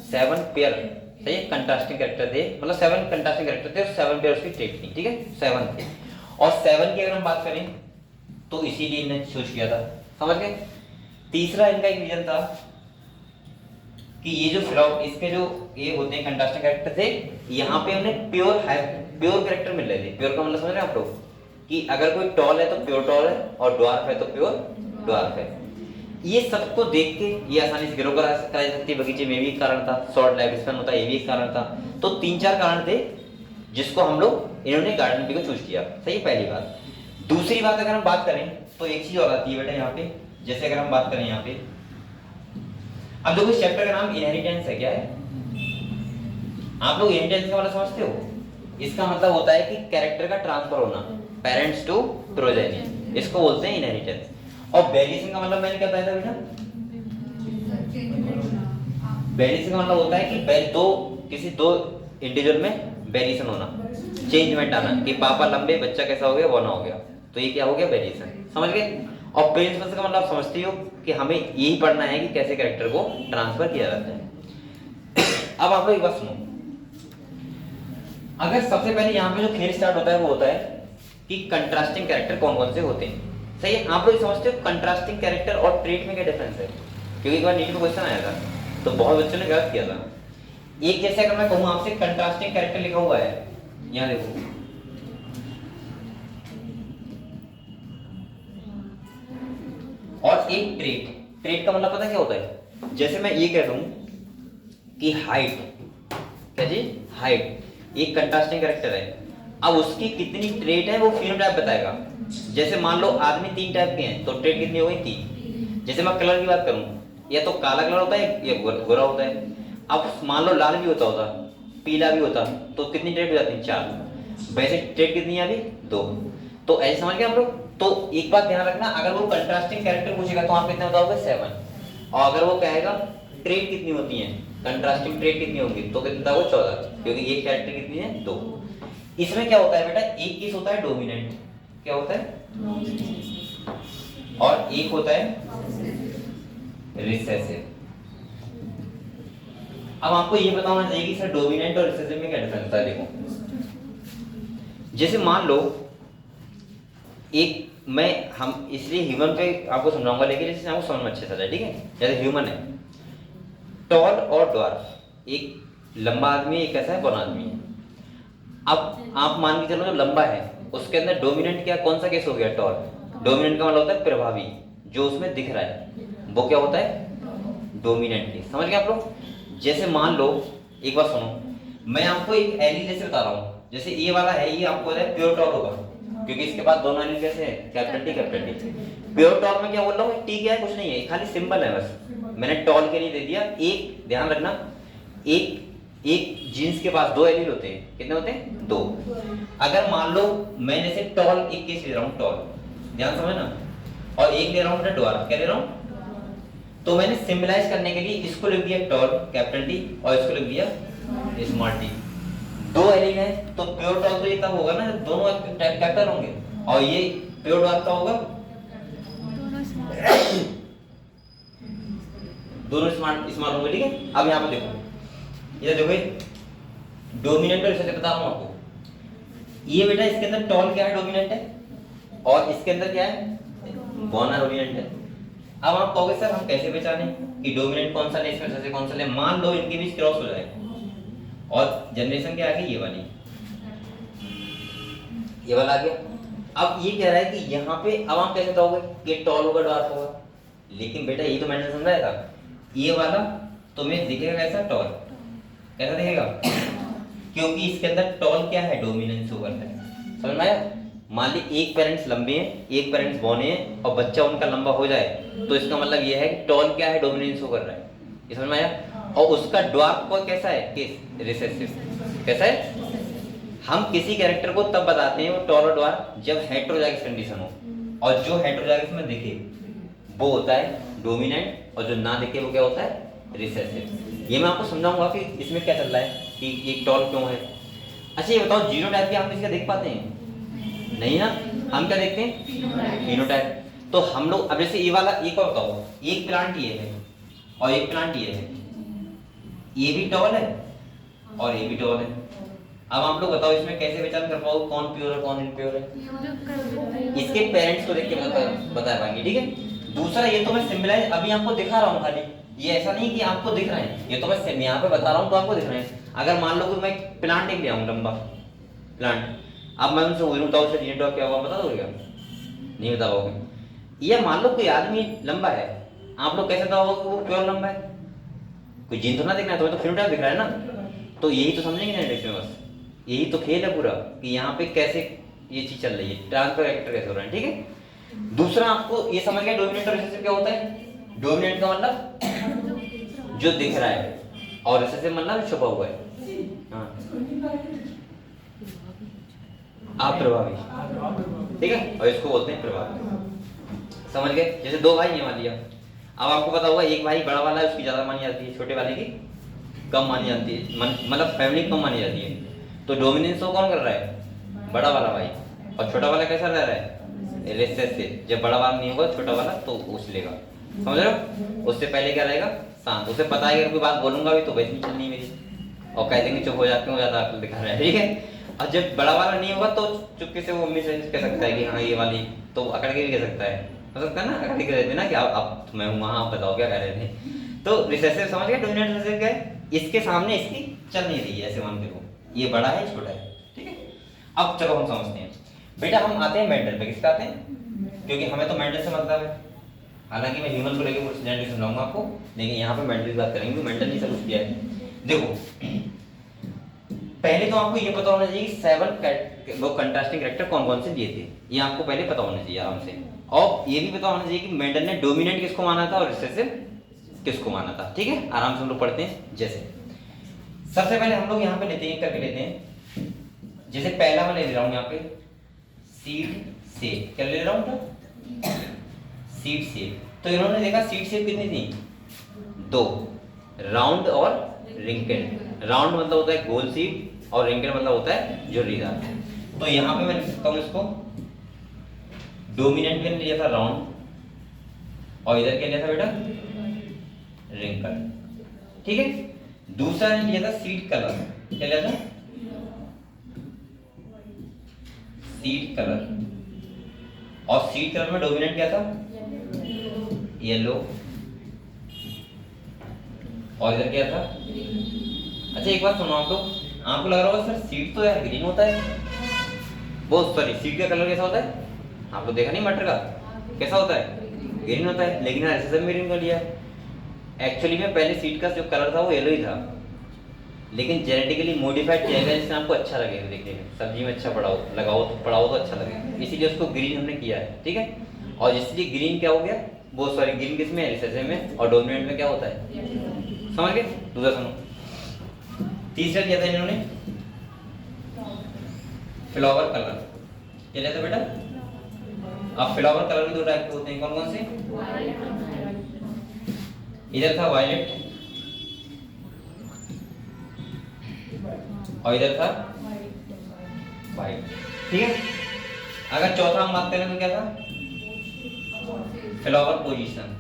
Speaker 1: 7 पेयर, सही है, कंट्रास्टिंग कैरेक्टर थे, मतलब 7 कंट्रास्टिंग कैरेक्टर थे और 7 पेयर उसकी ट्रेट थी, ठीक है, 7 थे। और 7 की अगर हम बात करें तो इसीलिए इन्हें चूज किया था, समझ गए। तीसरा इनका एक रीजन था कि ये जो फिलहाल इसके जो ये होते हैं कंट्रास्टिंग कैरेक्टर थे, यहाँ पे उन्हें प्योर कैरेक्टर मिल रहे थे। प्योर का मतलब समझ रहे हैं आप लोग, कि अगर कोई टॉल है तो प्योर टॉल है और ड्वार्फ है तो प्योर ड्वार्फ है। ये सबको देख के ये आसानी से ग्रो करा जा सकती है बगीचे में, भी एक कारण था। शॉर्ट लाइफ स्पैन होता है, ये भी एक कारण था। तो 3-4 कारण थे जिसको हम लोग इन्होंने गार्डन बी को चूज किया, सही है, पहली बात। दूसरी बात अगर हम बात करें तो एक चीज और आती है बेटा यहाँ पे, जैसे अगर हम बात करें यहाँ पे, अब देखो इस चैप्टर का नाम इनहेरिटेंस है, क्या है, आप लोग इनहेरिटेंस का मतलब समझते हो, इसका मतलब होता है कि कैरेक्टर का ट्रांसफर होना, पेरेंट्स टू प्रोजेनी, इसको बोलते हैं इनहेरिटेंस। और वेरिएशन का मतलब मैंने क्या बताया था बेटा, वेरिएशन का मतलब होता है कि किसी दो इंडिविजुअल में वेरिएशन होना, चेंजमेंट आना, कि पापा लंबे बच्चा कैसा हो गया वो ना हो गया, तो ये क्या हो गया, वेरिएशन, समझ गए। और प्रिंसिपल्स का मतलब समझती हो कि हमें यही पढ़ना है कि कैसे कैरेक्टर को ट्रांसफर किया जाता है। अब आप लोग एक बात सुनो, अगर सबसे पहले यहाँ पे जो खेल स्टार्ट होता है वो होता है कि कंट्रास्टिंग कैरेक्टर कौन कौन से होते हैं, सही है। आप लोग समझते हो कंट्रास्टिंग कैरेक्टर और ट्रेट में क्या डिफरेंस है, क्योंकि एक बार नीट में क्वेश्चन आया था तो बहुत बच्चों ने गलत किया था। एक जैसे अगर मैं कहूँ आपसे कंट्रास्टिंग कैरेक्टर लिखा हुआ है, यहाँ देखो, और एक ट्रेट, ट्रेट का मतलब पता क्या होता है, जैसे मैं ये कह दूं कि हाइट, क्या जी, हाइट एक कंट्रास्टिंग कैरेक्टर है, अब उसकी कितनी ट्रेट है वो फिनोटाइप बताएगा। जैसे मान लो आदमी 3 टाइप के हैं तो ट्रेट कितनी हो गई, 3। जैसे मैं कलर की बात करूं, या तो काला कलर होता है या गोरा होता है। अब मान लो लाल भी होता, पीला भी होता, तो कितनी ट्रेट हो जाती है, 4। वैसे ट्रेट कितनी है अभी, 2। तो ऐसे समझ गए हम लोग। तो एक बात ध्यान रखना, अगर वो कंट्रास्टिंग कैरेक्टर पूछेगा तो आप कितने बताओगे, 7। और अगर वो कहेगा ट्रेट कितनी होती है, कंट्रास्टिंग ट्रेट कितनी होगी, तो कितने बताओगे, 14, क्योंकि ये कैरेक्टर कितनी है, 2। इसमें क्या होता है बेटा, एक केस होता है डोमिनेंट, क्या होता है, और एक होता है रिसेसिव। अब आपको ये बताना चाहिए कि सर डोमिनेंट और रिसेसिव में क्या डिफरेंस है। देखो जैसे मान लो हम इसलिए ह्यूमन पे आपको समझाऊंगा, लेकिन जैसे आपको समझ में अच्छे से आ जाए, ठीक है। जैसे ह्यूमन है, टॉल और ड्वार्फ, एक लंबा आदमी है, एक कैसा है, बौना आदमी है। अब आप मान के चलो जो लंबा है उसके अंदर डोमिनेंट क्या, कौन सा केस हो गया, टॉल। डोमिनेंट का मतलब होता है प्रभावी, जो उसमें दिख रहा है वो क्या होता है, डोमिनेंट केस। समझ गए आप लोग। जैसे मान लो, एक बार सुनो, मैं आपको एक एलील जैसे बता रहा हूँ, जैसे ये वाला है, ये आपको प्योर टॉल होगा, क्योंकि इसके पास दोनों एलील कैसे है, capital T capital T. Pure tall में क्या बोल रहा हूँ, टी क्या है, कुछ नहीं है, खाली सिंबल है बस, मैंने टॉल के लिए दे दिया। एक ध्यान रखना, एक जीन्स के पास दो एलील होते हैं, कितने होते हैं, दो। अगर मान लो मैं जैसे टॉल एक केस ले रहा हूँ, टॉल ध्यान समझना, और एक ले रहा हूँ ड्वार्फ, क्या ले रहा हूँ, तो मैंने सिंबलाइज करने के लिए इसको लिख दिया टॉल कैपिटल टी और इसको लिख दिया स्मॉल टी। दो एलील है तो प्योर टॉल तो ये तब होगा ना दोनों कैपिटल होंगे, और ये प्योर ड्वार्फ का होगा दोनों स्मॉल होंगे। ठीक है, अब यहाँ पे देखो, ये देखो डोमिनेंट और इसे बता रहा हूँ आपको, ये बेटा इसके अंदर टॉल क्या है, डोमिनेंट है, और इसके अंदर क्या है, बौना डोमिनेंट है। अब आप कहोगे सर हम कैसे पहचाने कि डोमिनेंट कौन सा ले, इसमें से कौन सा ले। मान लो इनके बीच क्रॉस हो जाए और जनरेशन क्या आ गई, ये वाली, ये वाला आ गया। अब ये कह रहा है कि यहाँ पे अब आप कैसे बताओगे कि टॉल होगा ड्वार्फ होगा, लेकिन बेटा ये तो मैंने समझाया था, ये वाला तुम्हें दिखेगा कैसा, टॉल कैसा दिखेगा, क्योंकि इसके अंदर टॉल क्या है, डोमिनेंस ओवर है। समझ में आया। मान ली एक पेरेंट्स लंबे हैं, एक पेरेंट्स बौने हैं, और बच्चा उनका लंबा हो जाए, तो इसका मतलब ये है कि टॉल क्या है, डोमिनेंस ओवर रहा है, ये समझ में आया। और उसका ड्वार्फ को कैसा है, केस रिसेसिव, कैसा है। हम किसी कैरेक्टर को तब बताते हैं वो टॉल और ड्वार्फ जब हेटेरोजाइगस कंडीशन हो, और जो हेटेरोजाइगस में दिखे वो होता है डोमिनेंट, और जो ना दिखे वो क्या होता है, रिसेसिव। ये मैं आपको समझाऊंगा कि इसमें क्या चल रहा है, कि ये टॉल क्यों है। अच्छा ये बताओ, जीनोटाइप क्या हम इसका देख पाते हैं, नहीं ना, हम क्या देखते हैं, फिनोटाइप। तो हम लोग अब जैसे ये वाला, एक और बताओ, एक प्लांट ये है और एक प्लांट ये है, ये भी टॉल है और ये भी टॉल है। अब आप लोग बताओ इसमें कैसे पहचान कर पाओ कौन प्योर है कौन इनप्योर है, इसके पेरेंट्स को देख के बता पाएंगे। ठीक है। दूसरा ये तो मैं सिंबलाइज अभी आपको दिखा रहा हूँ खाली, ये ऐसा नहीं कि आपको दिख रहे हैं, ये तो मैं यहाँ पे बता रहा हूँ तो आपको दिख रहे हैं। अगर मान लो कि मैं प्लांट एक ले आऊँ, लंबा प्लांट, अब मैं उनसे वही बताऊँ उसका जीनोटाइप क्या होगा, बता दोगे क्या, नहीं बता पाओगे। ये मान लो कोई आदमी लंबा है, आप लोग कैसे बताओगे कि वो प्योर लंबा है, कोई जीन तो ना दिखना है, तुम्हें तो फिनोटाइप दिख रहा है ना। तो यही तो समझेंगे जेनेटिक्स में, बस यही तो खेल है पूरा, कि यहाँ पे कैसे ये चीज चल रही है, ट्रांसफर कैरेक्टर कैसे हो रहा है। ठीक है। दूसरा आपको ये समझ गया डोमिनेंट और रिसेसिव क्या होता है। डोमिनेंट का मतलब जो दिख रहा है, और रिसेसिव मतलब छुपा हुआ है, हाँ अप्रभावी। ठीक है, और इसको बोलते हैं प्रभावी। समझ गए। जैसे दो भाई हैं मान लिया, अब आपको पता होगा एक भाई बड़ा वाला है, उसकी ज्यादा मानी जाती है, छोटे वाले की कम मानी जाती है, मतलब फैमिली कम मानी जाती है। तो डोमिनेंस वो कौन कर रहा है, बड़ा वाला भाई, और छोटा वाला कैसा रह रहा है, रिसेसिव। जब बड़ा वाला नहीं होगा छोटा वाला तो उस लेगा, समझ रहे हो। उससे पहले क्या रहेगा, शांत। उसे पता है कि कोई बात बोलूंगा भी तो वैसे नहीं चलनी मेरी, और कह देंगे चुप हो जाते हो, ज्यादा अकल दिखा रहा है। ठीक है। और जब बड़ा वाला नहीं होगा तो चुपके से वो मम्मी से कह सकता है कि हाँ ये वाली, तो अकड़ के भी कह सकता है, हो सकता है ना, अकड़ के रहते ना कि अब मैं हूँ वहाँ, बताओ क्या कह रहे थे। तो रिसेसिव समझ गया, डोमिनेंट रिसेसिव क्या है, इसके सामने इसकी चल नहीं रही है, ऐसे मान के ये बड़ा है छोटा है। ठीक है। अब चलो हम समझते हैं बेटा, हम आते हैं मेंडल पे। किसका आते हैं, क्योंकि हमें तो मेंडल से मतलब है, हालांकि मैं ह्यूमन को लेकर कुछ जेनेटिक्स समझाऊंगा आपको, लेकिन यहाँ पे मेंडल की बात करेंगे, मेंडल ने सब कुछ किया है। देखो पहले तो आपको ये पता होना चाहिए कि 7 वो कंट्रास्टिंग कैरेक्टर कौन कौन से दिए थे, ये आपको पहले पता होना चाहिए आराम से। और ये भी पता होना चाहिए कि मेंडल ने डोमिनेंट किसको माना था और रिसेसिव किसको माना था। ठीक है, आराम से हम लोग पढ़ते हैं। जैसे सबसे पहले हम लोग यहाँ पे लेते हैं, करके लेते हैं। जैसे पहला मैं ले रहा हूँ यहाँ पे सीड शेप, क्या ले रहा हूँ, सीड शेप। तो इन्होंने देखा सीड शेप कितनी थी, 2, राउंड और रिंकल। राउंड मतलब होता है गोल सीड, और रिंकल मतलब होता है झुर्रीदार। तो यहाँ पे मैं लिख सकता हूँ इसको, डोमिनेंट में लिया था राउंड, और इधर क्या लिया था बेटा, रिंकल। ठीक है। दूसरा ने लिया था सीड कलर, क्या लिया था, सीड कलर। और सीड कलर में डोमिनेंट क्या था, येलो, और इधर क्या था, अच्छा एक बात सुनो आप लोग, आपको लग रहा होगा सर सीड तो यार ग्रीन होता है, वो सॉरी सीड का कलर कैसा होता है, आप लोग देखा नहीं मटर का कैसा होता है, ग्रीन होता है, लेकिन यार ऐसे ग्रीन कर लिया। एक्चुअली में पहले सीड का जो कलर था वो येलो ही था, लेकिन जेनेटिकली मॉडिफाइड किया गया जिससे आपको अच्छा लगे देखने में, सब्जी में अच्छा पड़ाओ तो अच्छा लगे, इसीलिए उसको ग्रीन हमने किया है, ठीक है। और इसलिए ग्रीन क्या हो गया, वो सॉरी ग्रीन किस में है, रिसेसिव में, और डोमिनेंट में क्या होता है, समझ गए। दूसरा सुनो, तीसरा किया था इन्होंने फ्लावर कलर, क्या लिया था बेटा। अब फ्लावर कलर भी दो टाइप के होते हैं, कौन कौन से, इधर था वायलेट और इधर था वाइट, ठीक है। अगर चौथा हम बात करें तो क्या था, फ्लावर पोजीशन,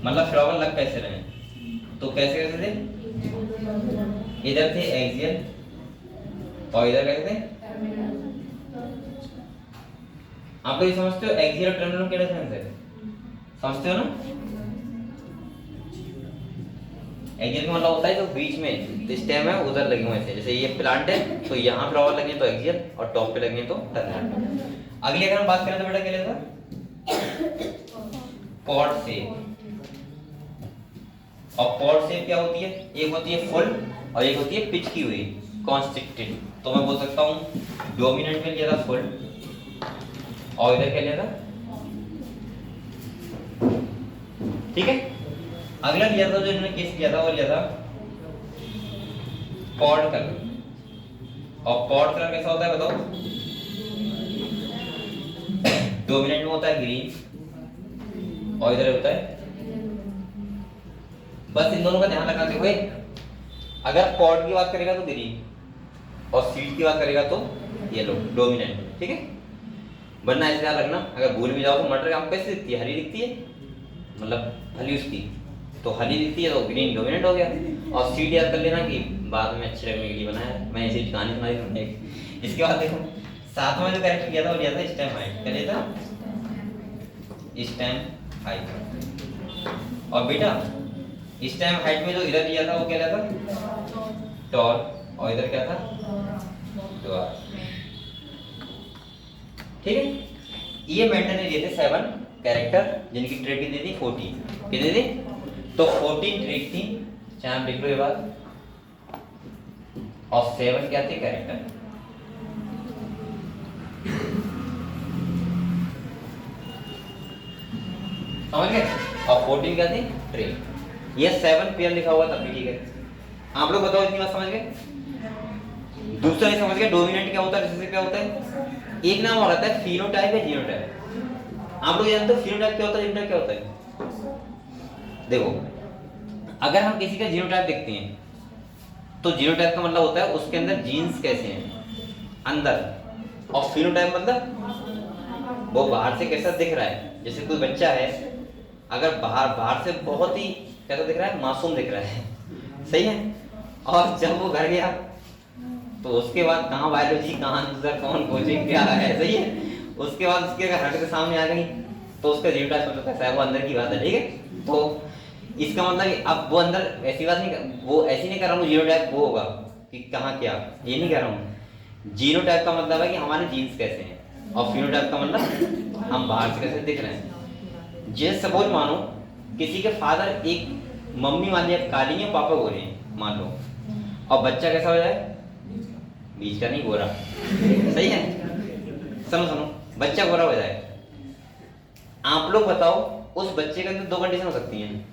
Speaker 1: मतलब फ्लावर लग कैसे रहे, तो कैसे कैसे थे, इधर थे एक्सियल और इधर कैसे थे, आप लोग समझते हो एक्सियल और टर्मिनल क्या डिफरेंस है, समझते हो ना। एक्सियल का मतलब होता है जो बीच में स्टेम है उधर लगे हुए थे, जैसे ये प्लांट है तो यहाँ फ्लावर लगे तो एक्सियल और टॉप पे लगे तो टर्मिनल। अगली अगर हम बात करें तो बेटा क्या लेगा, पॉड शेप। और पॉड शेप क्या होती है, एक होती है फुल और एक होती है पिच की हुई कॉन्स्ट्रिक्टेड। तो मैं बोल सकता हूँ डोमिनेंट में लिया था फुल और इधर क्या लिया था, ठीक है। अगला लिया था जो इन्होंने केस किया था वो लिया था पॉड कलर। और पॉड कलर कैसा होता है बताओ, डोमिनेंट में होता है ग्रीन और इधर होता है, बस इन दोनों का ध्यान रखना हुए, अगर पॉड की बात करेगा तो ग्रीन और सीड की बात करेगा तो येलो डोमिनेंट, ठीक है। वरना ऐसे ध्यान रखना, अगर भूल भी जाओ तो मटर आपको कैसे दिखती है, हरी दिखती है, मतलब फली उसकी तो हरी दिखती है तो ग्रीन डोमिनेंट हो गया। और सीड याद कर लेना कि बाद में अच्छे लगने के लिए बनाया, मैं इसी कहानी सुनाई सुनाई। इसके बाद देखो सातवां जो कैरेक्टर किया था वो लिया था स्टेम हाइट, क्या लिया था, स्टेम हाइट। और बेटा स्टेम हाइट में जो इधर लिया था वो क्या लिया था, टॉल, और इधर क्या था, ड्वार्फ, ठीक है। ये मेंटन ने दिए थे 7 कैरेक्टर जिनकी ट्रेड की दी थी 14, कितनी थी, तो 14 ट्रेड थी, चाहे आप लिख लो ये बात, और 7 क्या थे कैरेक्टर। समझ गए, और 14 क्या थी ट्रेड। ये 7 पेयर लिखा हुआ तब भी ठीक है। आप लोग बताओ इतनी बात समझ गए। दूसरा नहीं समझ गए, डोमिनेंट क्या होता है, रिसेसिव क्या होता है। एक नाम और आता है फिनोटाइप या जीनोटाइप। आप लोग जानते हो फिनोटाइप क्या होता है, जीनोटाइप क्या होता है। देखो अगर हम किसी का जीनोटाइप देखते हैं तो जीनोटाइप का मतलब होता है उसके अंदर जीन्स कैसे हैं अंदर, और फिनोटाइप मतलब वो बाहर से कैसा दिख रहा है। जैसे कोई बच्चा है अगर बाहर से बहुत ही कैसा दिख रहा है, मासूम दिख रहा है, सही है, और जब वो घर गया तो उसके बाद कहाँ बायोलॉजी, कहाँ आंसर, कौन कोचिंग क्या है, सही है। उसके बाद उसके अगर हट के सामने आ गई तो उसका जीनोटाइप मतलब कैसा है, वो अंदर की बात है, ठीक है। तो इसका मतलब अब वो अंदर ऐसी बात नहीं, वो ऐसी नहीं कर रहा हूँ जीनोटाइप वो होगा कि कहाँ क्या, ये नहीं कह रहा हूँ। जीनोटाइप का मतलब है कि हमारे जीन्स कैसे हैं, और फिनोटाइप का मतलब हम बाहर से कैसे दिख रहे हैं। जैसे सपोज मानो किसी के फादर एक मम्मी मान लिया काली है, पापा गोरे हैं मान लो, और बच्चा कैसा हो जाए, बीच का नहीं गोरा, सही है। सुनो बच्चा गोरा हो जाए, आप लोग बताओ उस बच्चे के अंदर 2 कंडीशन हो सकती हैं,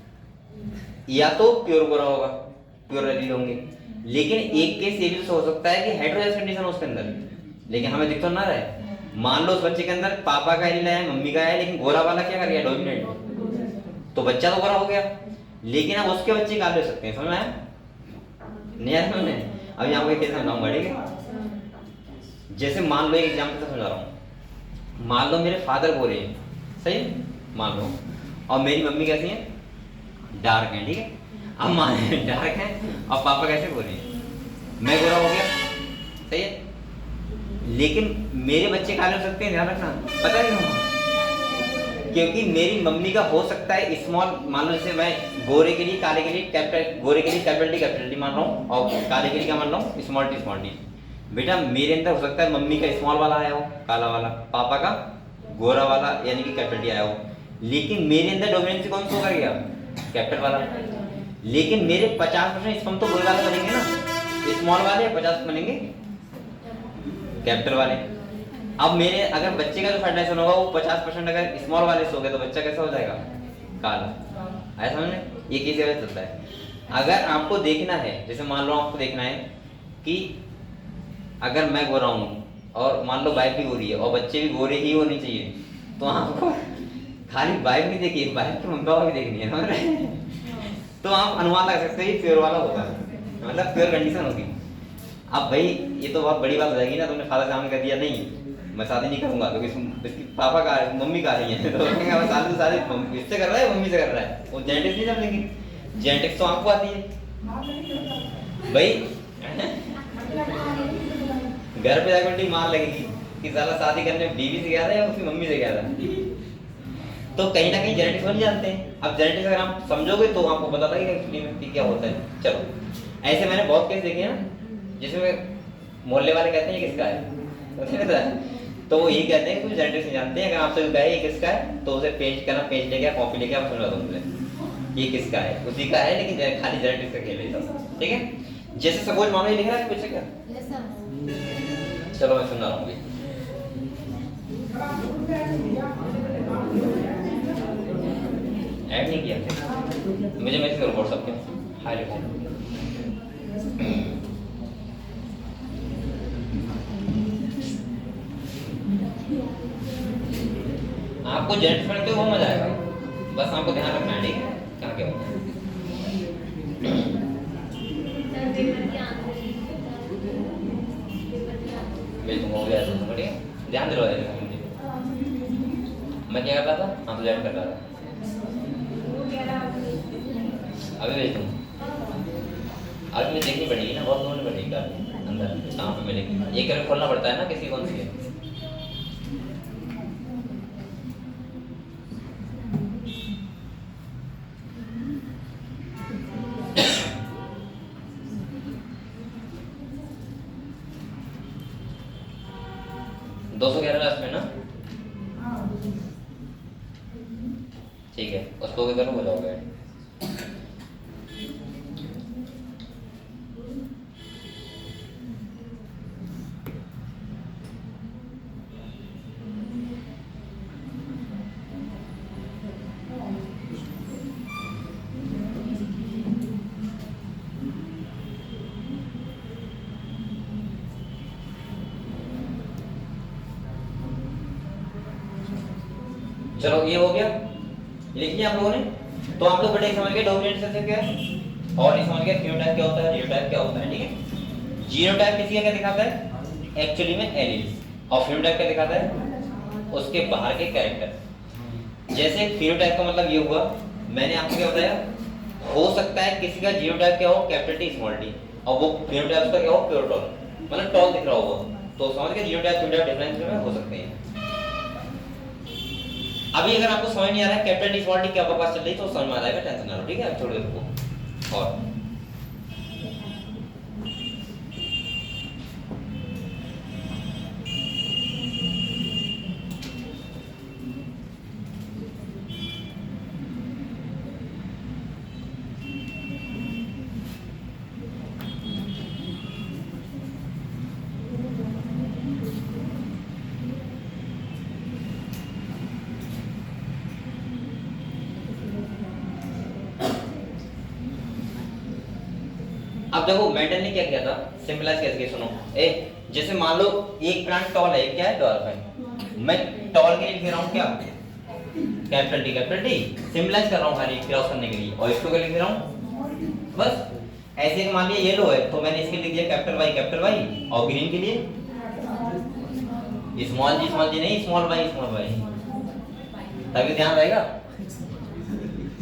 Speaker 1: या तो प्योर गोरा होगा, प्योर एलील होंगे, लेकिन एक केस ये भी हो सकता है कि हेटेरोजाइगस कंडीशन हो उसके अंदर, लेकिन हमें दिख तो ना रहा है। मान लो उस बच्चे के अंदर पापा का एलील है, मम्मी का है, लेकिन गोरा वाला क्या कर गया, डोमिनेंट, तो बच्चा तो गोरा हो गया, लेकिन अब उसके बच्चे काले हो सकते हैं, समझ में आया नहीं आया समझ में। अब यहाँ पे कैसे समझाऊंगा, ठीक है। जैसे मान लो एक एग्जाम्पल से समझा रहा हूँ, मान लो मेरे फादर गोरे हैं, सही है, मान लो, और मेरी मम्मी कैसी है, डार्क है, ठीक है। अब मान डार्क है और पापा कैसे गोरे हैं, मैं गोरा हो गया, सही है, लेकिन मेरे बच्चे काले हो सकते हैं, ध्यान रखना, पता है क्यों, क्योंकि मेरी मम्मी का हो सकता है स्मॉल, मान लो जैसे मैं गोरे के लिए काले के लिए कैपिटल, गोरे के लिए कैपिटल टी मान रहा हूँ और काले के लिए क्या मान रहा हूँ स्मॉल टी। बेटा मेरे अंदर हो सकता है मम्मी का स्मॉल वाला आया हो काला वाला, पापा का गोरा वाला यानी कि कैपिटल टी आया हो, लेकिन मेरे अंदर डोमिनेंसी कौन सा होगा गया कैपिटल वाला। लेकिन मेरे 50% स्पर्म तो गोरे वाले बनेंगे ना, स्मॉल वाले 50 बनेंगे कैपिटल वाले। अब मेरे अगर बच्चे का जो फर्टिलाइजेशन होगा वो 50% अगर स्मॉल वाले से हो गया तो बच्चा कैसा हो जाएगा काला। ऐसा समझ में ये कैसे वजह चलता है। अगर आपको देखना है, जैसे मान लो आपको देखना है कि अगर मैं गोरा हूँ और मान लो वाइफ भी गोरी है और बच्चे भी गोरे ही होने चाहिए, तो आपको खाली वाइफ नहीं देखिए, वाइफ की मम्मी पापा भी देखनी है समझ रहे। तो आप अनुमान लगा सकते हैं प्योर वाला होगा, मतलब प्योर कंडीशन होगी। अब भाई ये तो बहुत बड़ी बात हो जाएगी ना, तुमने फादर सामने कर दिया नहीं मैं शादी नहीं करूंगा क्योंकि इसकी पापा का मम्मी का रही है, तो शादी इससे कर रहा है मम्मी से कर रहा है, वो जेनेटिक्स नहीं समझेंगे, जेनेटिक्स तो आपको आती है भाई। घर पे जाकर उल्टी मार लगेगी कि साला शादी करने बीवी से गया था या उसकी मम्मी से गया था। तो कहीं ना कहीं जेनेटिक्स बन जानते हैं। अब जेनेटिक्स अगर आप समझोगे तो आपको पता लगेगा एक्चुअली में कि क्या होता है। चलो ऐसे मैंने बहुत केस देखे हैं ना जिसमें मोहल्ले वाले कहते हैं ये किसका है, तो वो यही कहते हैं कि जेनेटिक्स नहीं जानते हैं। अगर आपसे कहे ये किसका है तो उसे पेज करना, पेज लेके कॉपी लेके आप समझा दो मुझे ये किसका है, उसी का है लेकिन खाली जेनेटिक्स का खेल है। ठीक है, जैसे सपोज मानो ये लिख रहा है कुछ क्या, चलो मैं सुना रहा हूँ। ऐड नहीं किया मुझे, मैसेज करो व्हाट्सएप पे हाय लिखो। आपको जेनेटिक्स पढ़ते हो वो मजा आएगा, बस आपको ध्यान रखना है ठीक है क्या क्या होता है। हो गया तो बढ़िया, ध्यान दे रहा है। मैं क्या कर रहा था, हाँ तो कर रहा था, अभी भेज दूँ। अभी मुझे देखनी पड़ेगी ना, बहुत खोलनी पड़ेगी कार अंदर कहाँ पे मिलेगी, एक करके खोलना पड़ता है ना किसी कौन सी है। ठीक है उसको भी करूँ हो जाओगे। चलो ये हो गया, लिख लिया आप लोगों ने। तो आप लोग बड़े समझ गए डोमिनेंट सेक्स क्या है और ये समझ गए फिनोटाइप क्या होता है, जीनोटाइप क्या होता है। ठीक है, जीनोटाइप किसी का क्या दिखाता है एक्चुअली में एलील्स, और फिनोटाइप क्या दिखाता है उसके बाहर के कैरेक्टर। जैसे फिनोटाइप का मतलब ये हुआ, मैंने आपको क्या बताया, हो सकता है किसी का जीनोटाइप क्या हो कैपिटल टी स्मॉल टी और वो फिनोटाइप का क्या हो प्योर टॉल, मतलब टॉल दिख रहा होगा, तो समझ गए जीनोटाइप फिनोटाइप डिफरेंस में हो सकते हैं। अभी अगर आपको समझ नहीं आ रहा है कैपिटल टी स्मॉल टी क्या बकवास चल रही तो समझ में आ जाएगा, टेंशन ना लो ठीक है। अब छोड़ो इसको। और अब देखो मेंडल ने क्या किया था, सिंपलाइज कैसे सुनो। जैसे मान लो एक प्लांट टॉल है, क्या है डॉल्फ है, मैं टॉल के लिए लिख रहा हूँ क्या कैपिटल टी, सिंपलाइज कर रहा हूँ खाली क्रॉस करने के लिए, और इसको क्या लिख रहा हूँ बस ऐसे। मान लिया येलो है तो मैंने इसके लिख दिया कैपिटल वाई, और ग्रीन के लिए स्मॉल जी नहीं स्मॉल वाई, तभी ध्यान रहेगा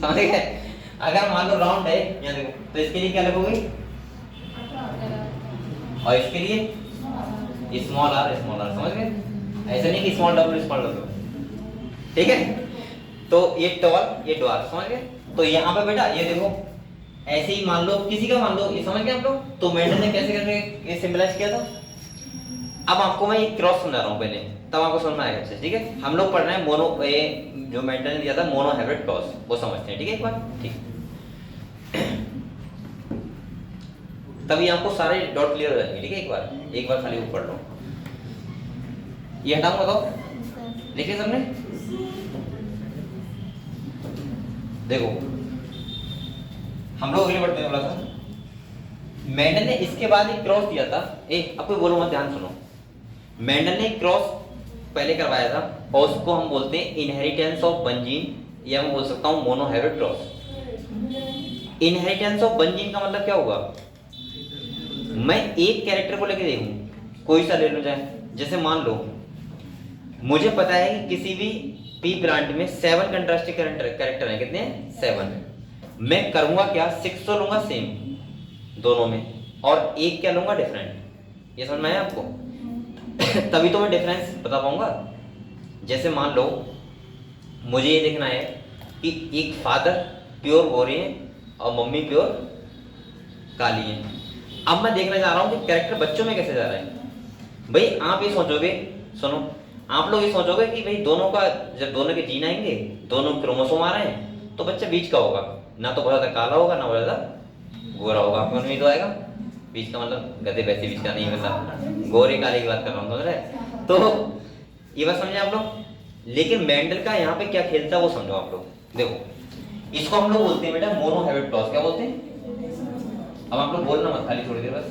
Speaker 1: समझ गए। अगर मान लो राउंड है यहाँ देखो तो इसके लिए क्या लगोगे, और इसके लिए स्मॉल आर समझ गए। ऐसा नहीं कि स्मॉल डब्ल्यू ठीक है। तो ये टॉल ये ड्वार्फ, समझ गए। तो यहाँ पे बेटा ये देखो ऐसे ही मान लो किसी का मान लो, ये समझ गए आप लोग। तो मेंडल ने कैसे करके ये सिंबलाइज किया था। अब आपको मैं ये क्रॉस समझा रहा हूँ पहले, तब आपको समझ में आएगा अच्छे से, ठीक है। हम लोग पढ़ रहे हैं मोनो, ये जो मेंडल ने दिया था मोनो हाइब्रिड क्रॉस, वो समझते हैं, ठीक है एक बार, ठीक। तभी आपको सारे डॉट क्लियर हो जाएंगे, ठीक है। एक बार खाली वो पढ़ लो। ये हटाऊं, बताओ लिखिए सबने। देखो हम लोग अगले बढ़ते हैं थोड़ा सा। मेंडल ने इसके बाद एक क्रॉस दिया था, अब कोई बोलो मत, ध्यान सुनो। मेंडल ने एक क्रॉस पहले करवाया था और उसको हम बोलते हैं इनहेरिटेंस ऑफ वन जीन, या मैं बोल सकता हूं mono hybrid cross. Inheritance of one gene का मतलब क्या होगा, मैं एक कैरेक्टर को लेके देखूं, कोई सा ले लो चाहे, जैसे मान लो मुझे पता है कि किसी भी पी ब्रांड में 7 कंट्रास्टिंग कैरेक्टर हैं, कितने हैं 7। मैं करूंगा क्या, 6 तो लूंगा सेम दोनों में और एक क्या लूंगा डिफरेंट। ये समझ में आया आपको। तभी तो मैं डिफरेंस बता पाऊंगा। जैसे मान लो मुझे ये देखना है कि एक फादर प्योर गोरे हैं और मम्मी प्योर काली है। अब मैं देखना चाह रहा हूं कि कैरेक्टर बच्चों में कैसे जा रहा है। भाई आप ये सोचोगे, सुनो, आप लोग ये सोचोगे कि भाई दोनों का, जब दोनों के जीन आएंगे, दोनों क्रोमोसोम आ रहे हैं, तो बच्चा बीच का होगा, ना तो बहुत ज्यादा काला होगा ना बहुत ज्यादा गोरा होगा। आपको मन में तो आएगा बीच का मतलब गधे वैसे बीच का नहीं, मतलब गोरे काले की बात कर रहा हूँ, समझ रहे। तो ये बात समझे आप लोग। लेकिन मेंडल का यहाँ पे क्या खेल था वो समझो आप लोग। देखो इसको हम लोग बोलते हैं बेटा मोनो हाइब्रिड क्रॉस। क्या बोलते हैं, अब आप लोग बोलना मत, खाली थोड़ी देर बस।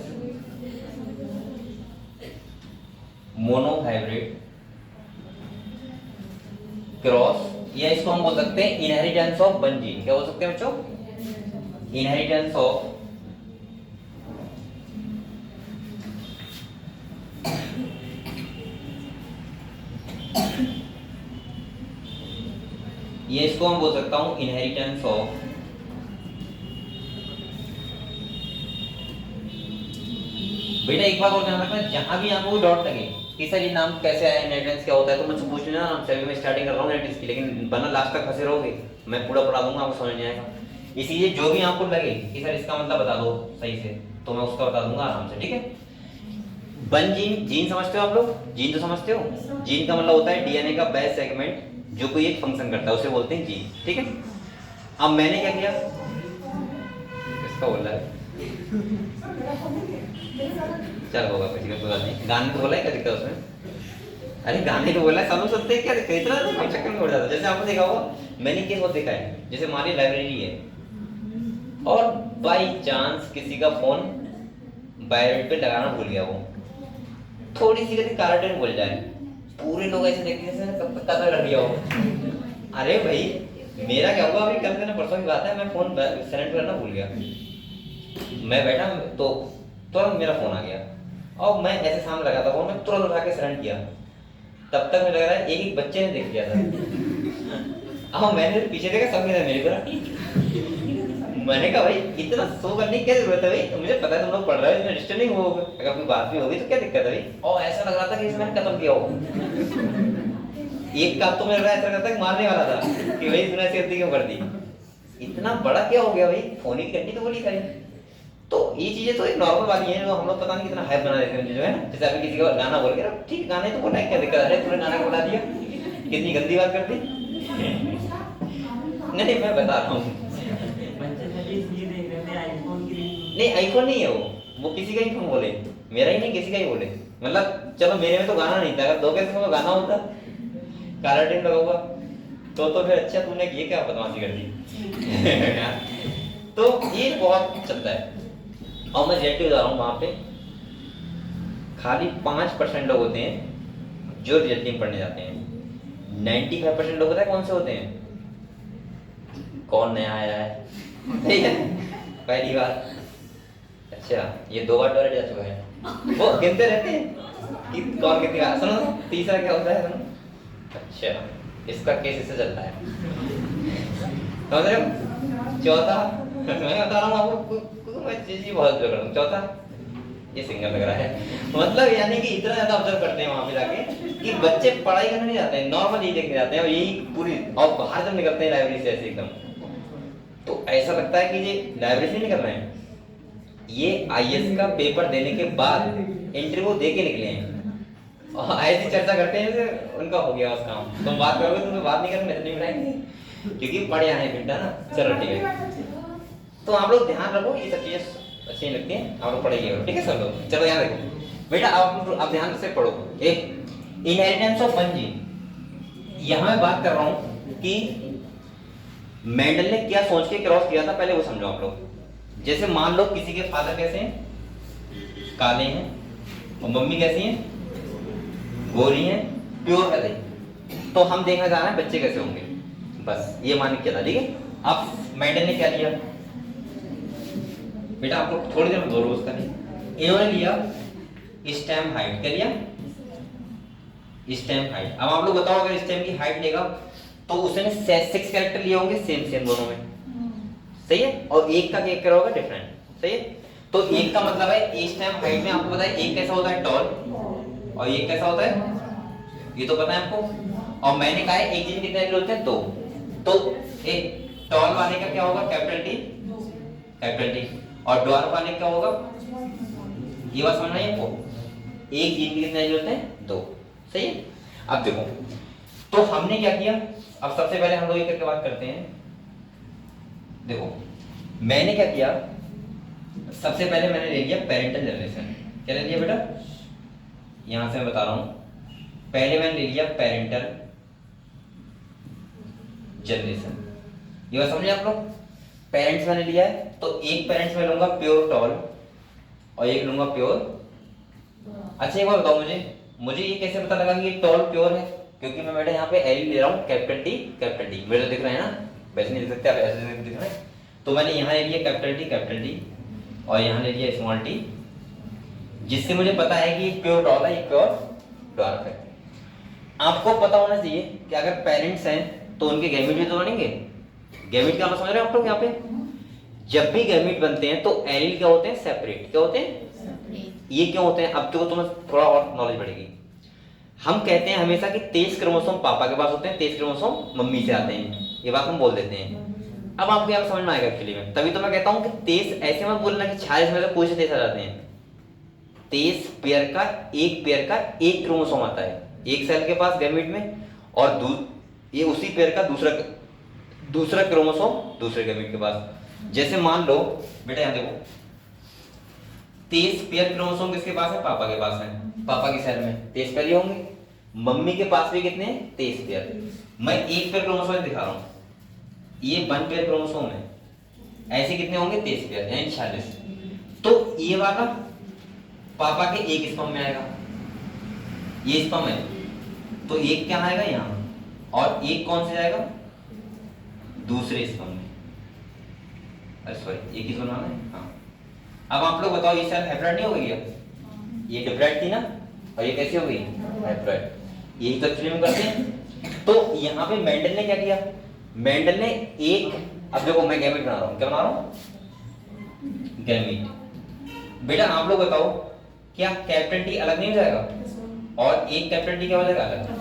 Speaker 1: मोनो हाइब्रिड क्रॉस, या इसको हम बोल सकते हैं इनहेरिटेंस ऑफ वन जीन। क्या बोल सकते हैं बच्चों, इनहेरिटेंस ऑफ ये, इसको हम बोल सकता हूं इनहेरिटेंस ऑफ बेटा। एक बात और ध्यान रखना, जहां भी आपको डॉट लगे कि सर ये नाम कैसे आया, इनहेरिटेंस क्या होता है, तो मुझसे पूछ लेना नाम से। अभी मैं स्टार्टिंग कर रहा हूँ इनहेरिटेंस की, लेकिन वरना लास्ट तक फंसे रहोगे, मैं पूरा पढ़ा दूंगा, आपको समझ नहीं आएगा। इसीलिए जो भी आपको लगे कि सर इसका मतलब बता दो सही से, तो मैं उसका बता दूंगा आराम से, ठीक है। वन जीन, जीन समझते हो आप लोग, जीन तो समझते हो। जीन का मतलब होता है डीएनए का बेस सेगमेंट जो कोई एक फंक्शन करता है, उसे बोलते हैं जीन, ठीक है। अब मैंने क्या किया, इसका बोल रहा है चल होगा कुछ का कोई बात नहीं। गाने तो बोला है, क्या दिक्कत उसमें, अरे गाने तो बोला है, सब लोग सुनते हैं, क्या दिक्कत, इतना तो चक्कर में उड़ जाता है। जैसे आपने देखा होगा, मैंने केस बहुत देखा है, जैसे हमारी लाइब्रेरी है और बाई चांस किसी का फोन वायरेट पे लगाना भूल गया, वो थोड़ी सी कभी कार्टन बोल जाए, पूरे लोग ऐसे देखते हैं कब तक कदर कर दिया हो। अरे भाई मेरा क्या हुआ, अभी कल से ना परसों की बात है, मैं फोन साइलेंट करना भूल गया, मैं बैठा तो तुरंत मेरा फोन आ गया और मैं ऐसे सामने लगा था फोन, मैं तुरंत उठा के साइलेंट किया। तब तक मुझे लग रहा है एक बच्चे ने देख लिया था। अब मैंने पीछे देखा, सब मेरे तरह। मैंने कहा भाई इतना शो करने की क्या जरूरत है भाई, तो मुझे पता है तुम लोग पढ़ रहे हो, इतना डिस्टर्ब नहीं होगा, अगर कोई बात भी होगी तो क्या दिक्कत है भाई। और ऐसा लग रहा था कि इसे मैंने खत्म किया हो। एक काम तो मेरा ऐसा लगता था कि मारने वाला था कि भाई तूने ऐसी गलती क्यों कर दी, इतना बड़ा क्या हो गया भाई, फोन की घंटी तो बोली करें। तो ये चीजें तो एक नॉर्मल वाली है, जो हम लोग पता नहीं कितना हाइप बना देते हैं जो है ना। जैसे अभी किसी का गाना बोल के, ठीक गाने तो बोला है, क्या दिक्कत है, तूने गाना बोला दिया, कितनी गंदी बात कर दी। नहीं मैं बता रहा हूँ, नहीं आईफोन नहीं है वो किसी का ही फोन बोले, मेरा ही नहीं किसी का ही बोले। मतलब चलो मेरे में तो गाना नहीं था, अगर दो के में गाना होता काला टीम लगा हुआ तो फिर अच्छा तूने ये क्या बदमाशी कर दी। तो ये बहुत चलता है। और मैं जेट जा रहा हूँ, वहां पे खाली 5% लोग होते हैं जो रिजल्ट टीम पढ़ने जाते हैं। 95% लोग पता है कौन से होते हैं, कौन नया आया है, ठीक है पहली बार, अच्छा ये 2 बार टॉयलेट जा चुका है, वो गिनते रहते हैं कि कौन कितनी बार। सुनो तीसरा क्या होता है, सुनो, अच्छा इसका केस इससे चलता है, समझ रहे हो। चौथा मैं बता रहा हूँ आपको, मैं चीज बहुत कर रहा हूँ। चौथा ये सिंगल लग रहा है, मतलब यानी कि इतना ज्यादा ऑब्जर्व करते हैं वहां पे जाके कि बच्चे पढ़ाई करने नहीं जाते हैं, नॉर्मल ही देखने जाते हैं और यही पूरी, और बाहर जब निकलते हैं लाइब्रेरी से ऐसे एकदम, तो ऐसा लगता है कि ये लाइब्रेरी से नहीं निकल रहे हैं, ये आईएएस का पेपर देने के बाद इंटरव्यू दे के निकले हैं और ऐसी चर्चा करते हैं जैसे उनका हो गया उस काम। तुम बात करोगे, तुम बात नहीं करोगे, नहीं बनाएंगे क्योंकि पढ़े आए बेटा ना। चलो ठीक है, तो आप लोग ध्यान रखो, ये सब चीजें अच्छी लगती हैं, आप लोग पढ़ेंगे ठीक है सब लोग। चलो यहाँ देखो बेटा, आप ध्यान से पढ़ो। एक इनहेरिटेंस ऑफ वन जीन, यहाँ मैं बात कर रहा हूँ कि मेंडल ने क्या सोच के क्रॉस किया था, पहले वो समझो आप लोग। जैसे मान लो किसी के फादर कैसे हैं, काले हैं, और मम्मी कैसी हैं, गोरी हैं, प्योर है, तो हम देखना चाह रहे हैं बच्चे कैसे होंगे, बस ये मान के चला। ठीक है, अब मेंडल ने क्या लिया बेटा, आप लोग थोड़ी देर में दो रोज करें। इन्होंने लिया स्टेम हाइट, क्या लिया, स्टेम हाइट। अब आप लोग बताओ, अगर स्टेम की हाइट लेगा तो उसने 6 कैरेक्टर लिए होंगे सेम दोनों में, सही है, और एक का एक क्या होगा डिफरेंट, सही है। तो एक का मतलब है स्टेम हाइट में आपको पता है एक कैसा होता है टॉल, और एक कैसा होता है, ये तो पता है आपको। और मैंने कहा है एक जीन कितने एलील होते हैं, दो, तो एक टॉल वाले का क्या होगा कैपिटल टी, और ड्वार्फ वाले क्या होगा, ये बात समझना है आपको, एक जीन के कितने एलील होते हैं, दो, सही है। अब देखो, तो हमने क्या किया, अब सबसे पहले हम लोग ये करके बात करते हैं। देखो मैंने क्या किया, सबसे पहले मैंने ले लिया पेरेंटल जनरेशन। क्या ले लिया बेटा, यहां से मैं बता रहा हूं, पहले मैंने ले लिया पेरेंटल जनरेशन। ये बात समझे आप लोग, पेरेंट्स मैंने लिया है, तो एक पेरेंट्स में लूंगा प्योर टॉल और एक लूंगा प्योर। अच्छा एक बार बताओ मुझे ये कैसे पता लगा कि ये टॉल प्योर है, क्योंकि मैं बेटा यहाँ पे एल ले रहा हूँ, कैपिटल टी मेरे तो दिख रहे हैं ना, वैसे नहीं दिख सकते आप, ऐसे दिख रहे हैं। तो मैंने यहाँ ले लिया कैपिटल टी और यहाँ ले लिया स्मॉल टी, जिससे मुझे पता है कि प्योर टॉल है, ये प्योर ड्वार्फ है। आपको पता होना चाहिए कि अगर पेरेंट्स हैं तो उनके गैमेट भी तो बनेंगे। गैमेट क्या समझ रहे हैं आप लोग, यहाँ पे जब भी गैमेट बनते हैं तो एलील क्या होते हैं, सेपरेट, क्या होते हैं, ये क्यों होते हैं, अब तो तुम्हें थोड़ा और नॉलेज बढ़ेगी। हम कहते हैं हमेशा कि 23 क्रोमोसोम पापा के पास होते हैं, 23 क्रोमोसोम मम्मी से आते हैं, ये बात हम बोल देते हैं। अब आपको यहाँ समझ में आएगा एक्चुअली में, तभी तो मैं कहता हूँ कि 23 ऐसे मत बोलना कि 46 में से कोई से 23 आ जाते हैं। 23 पेयर का एक क्रोमोसोम आता है एक सेल के पास गैमेट में, और ये उसी पेयर का दूसरा क्रोमोसोम दूसरे गैमेट के पास। जैसे मान लो बेटा यहाँ देखो, 23 पेयर क्रोमोसोम किसके पास है, पापा के पास है, पापा की सेल में 23 पेयर होंगे, मम्मी के पास भी कितने, 23 पेयर। मैं एक पेयर क्रोमोसोम दिखा रहा हूँ, ये 1 पेयर क्रोमोसोम है, ऐसे कितने होंगे, 23 पेयर यानी 46। तो ये वाला पापा के एक स्पर्म में आएगा, ये स्पर्म है, तो एक क्या आएगा यहाँ, और एक कौन से जाएगा, दूसरे स्पर्म में, अरे सॉरी एक ही बनाना है, हाँ। अब आप लोग बताओ, ये सेल हैप्लॉइड नहीं हो गई है, ये डिप्लॉइड थी ना, और ये कैसी हो गई, हैप्लॉइड। यही तो एक्चुअली में करते हैं। तो यहाँ पे मेंडल ने क्या किया, मेंडल ने एक, अब देखो मैं गैमेट बना रहा हूँ, क्या बना रहा हूँ, गैमेट। बेटा आप लोग बताओ, क्या कैपिटल टी अलग नहीं हो जाएगा, और एक कैपिटल टी क्या हो जाएगा अलग,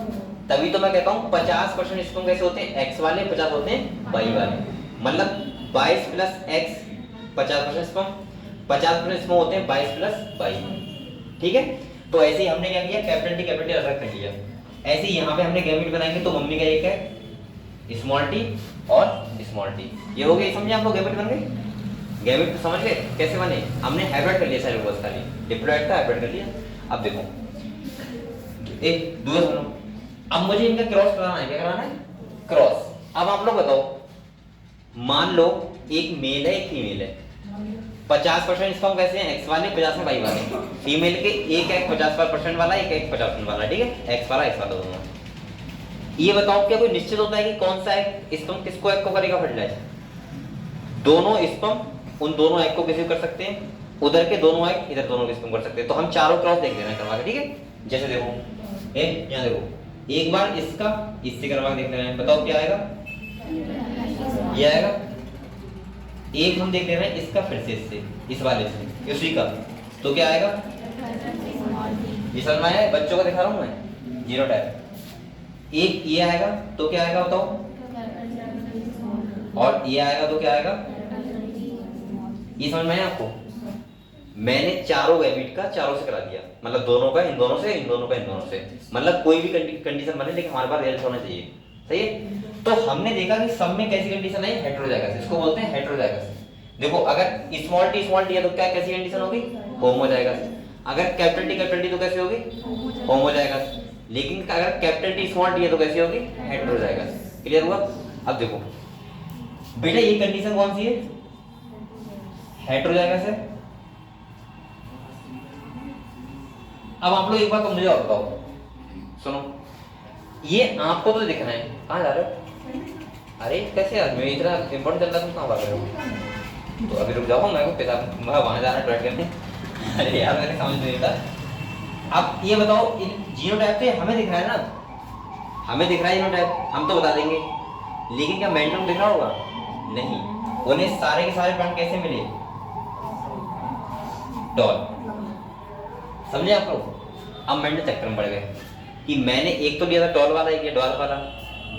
Speaker 1: तभी तो मैं कहता हूँ 50% स्पर्म कैसे होते हैं, एक्स वाले, 50 होते हैं वाई वाले, मतलब 22 प्लस एक्स 50% स्पर्म, 50% स्पर्म होते हैं 22 प्लस वाई, ठीक है। तो ऐसे ही हमने क्या किया, कैपिटल टी अलग कर लिया। ऐसे ही यहाँ पे हमने गैमेट बनाएंगे, तो मम्मी का एक है स्मॉल टी और स्मॉल टी, ये हो गया, समझे आप लोग, गैमेट बन गए। गैमेट तो समझ गए कैसे बने, हमने हाइब्रिड कर लिया, सारे बस खाली डिप्लॉइड था, हाइब्रिड कर लिया। अब देखो एक दूसरा सुनो, अब मुझे इनका क्रॉस कराना है, क्या कराना है, क्रॉस। अब आप लोग बताओ, मान लो एक मेल है एक फीमेल है, 50% स्पर्म कैसे हैं, एक्स वाले, 50 में वाई वाले। फीमेल के एक 50% वाला, एक 50% वाला, ठीक है, एक्स वाला दोनों। ये बताओ क्या कोई निश्चित होता है कि कौन सा स्पर्म किसको एक को करेगा फर्टिलाइज, दोनों स्पर्म उन दोनों एग को किसी कर सकते हैं, उधर के दोनों एग इधर दोनों किसी कर सकते हैं। तो हम चारों क्रॉस देख लेना करवा के, ठीक है। जैसे देखो यहाँ देखो, एक बार इसका इससे करवा के देख लेना है, बताओ क्या आएगा, ये आएगा। एक हम देख ले रहे हैं इसका, फिर से इससे, इस वाले से, उसी का, तो क्या आएगा, ये समझ में आया, बच्चों को दिखा रहा हूँ मैं, जीनोटाइप। एक ये आएगा तो क्या आएगा बताओ, और ये आएगा तो क्या आएगा। ये समझ में आया आपको? मैंने चारों गैमेट का चारों से करा दिया, मतलब दोनों का इन दोनों से, इन दोनों का इन दोनों से, मतलब कोई भी कंडीशन बने लेकिन हमारे पास रिजल्ट होना चाहिए। सही है। तो हमने देखा कि सब में कैसी कंडीशन आई, हेटेरोजाइगस, इसको बोलते हैं हेटेरोजाइगस। देखो अगर स्मॉल टी है तो क्या कैसी कंडीशन होगी, होमोजाइगस। अगर कैपिटल टी तो कैसी होगी, होमोजाइगस। लेकिन अगर कैपिटल टी स्मॉल टी है तो कैसी होगी, हेटेरोजाइगस। क्लियर हुआ? अब देखो बेटा ये कंडीशन कौन सी है, हेटेरोजाइगस है। अब आप लोग एक बात तो मुझे और बताओ, सुनो, ये आपको तो दिख रहा है, कहाँ जा रहे हो? अरे कैसे आदमी इतना इंपॉर्टेंट चल रहा है, तुम कहाँ भाग रहे हो? तो अभी रुक जाओ, मैं को पिता मैं वहां जाना ट्राई करने। अरे यार मेरे समझ नहीं आता। अब ये बताओ, जीनोटाइप पे हमें दिख रहा है ना, हमें दिख रहा है जीनोटाइप, हम तो बता देंगे, लेकिन क्या मेंटल दिख रहा होगा? नहीं। उन्हें सारे के सारे प्लांट कैसे मिले, डॉल। समझे आप लोग? अब मेंटल चक्कर में पड़ गए कि मैंने एक तो लिया था टॉल वाला, एक डॉल वाला।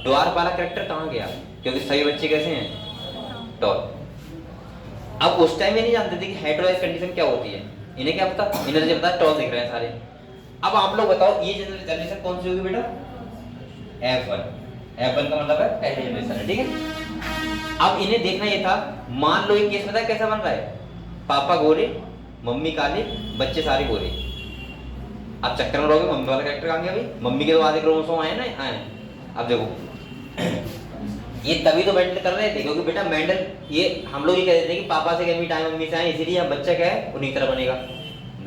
Speaker 1: डॉल वाला कैरेक्टर कहाँ गया, क्योंकि सभी बच्चे कैसे हैं, टॉल। अब उस टाइम ये नहीं जानते थे कि हेटेरोजाइगस कंडीशन क्या होती है, इन्हें क्या पता, इन्हें जो पता टॉल दिख रहे हैं सारे। अब आप लोग बताओ ये जनरेशन कौन सी होगी बेटा, F1। F1 का मतलब है पहली जनरेशन है, ठीक है। अब इन्हें देखना ये था, मान लो एक केस पता है कैसा बन रहा है, पापा गोरे, मम्मी काली, बच्चे सारे गोरे। अब चक्कर में रहोगे मम्मी वाला कैरेक्टर कहाँ गया भाई, मम्मी के तो आधे क्रोमोसोम आए ना, आए। अब देखो ये तभी तो मेंटल कर रहे थे, क्योंकि बेटा मेंटल ये हम लोग ये कहते थे कि पापा से गैमीट आए मम्मी से आए, इसीलिए अब बच्चा क्या है उन्हीं तरह बनेगा।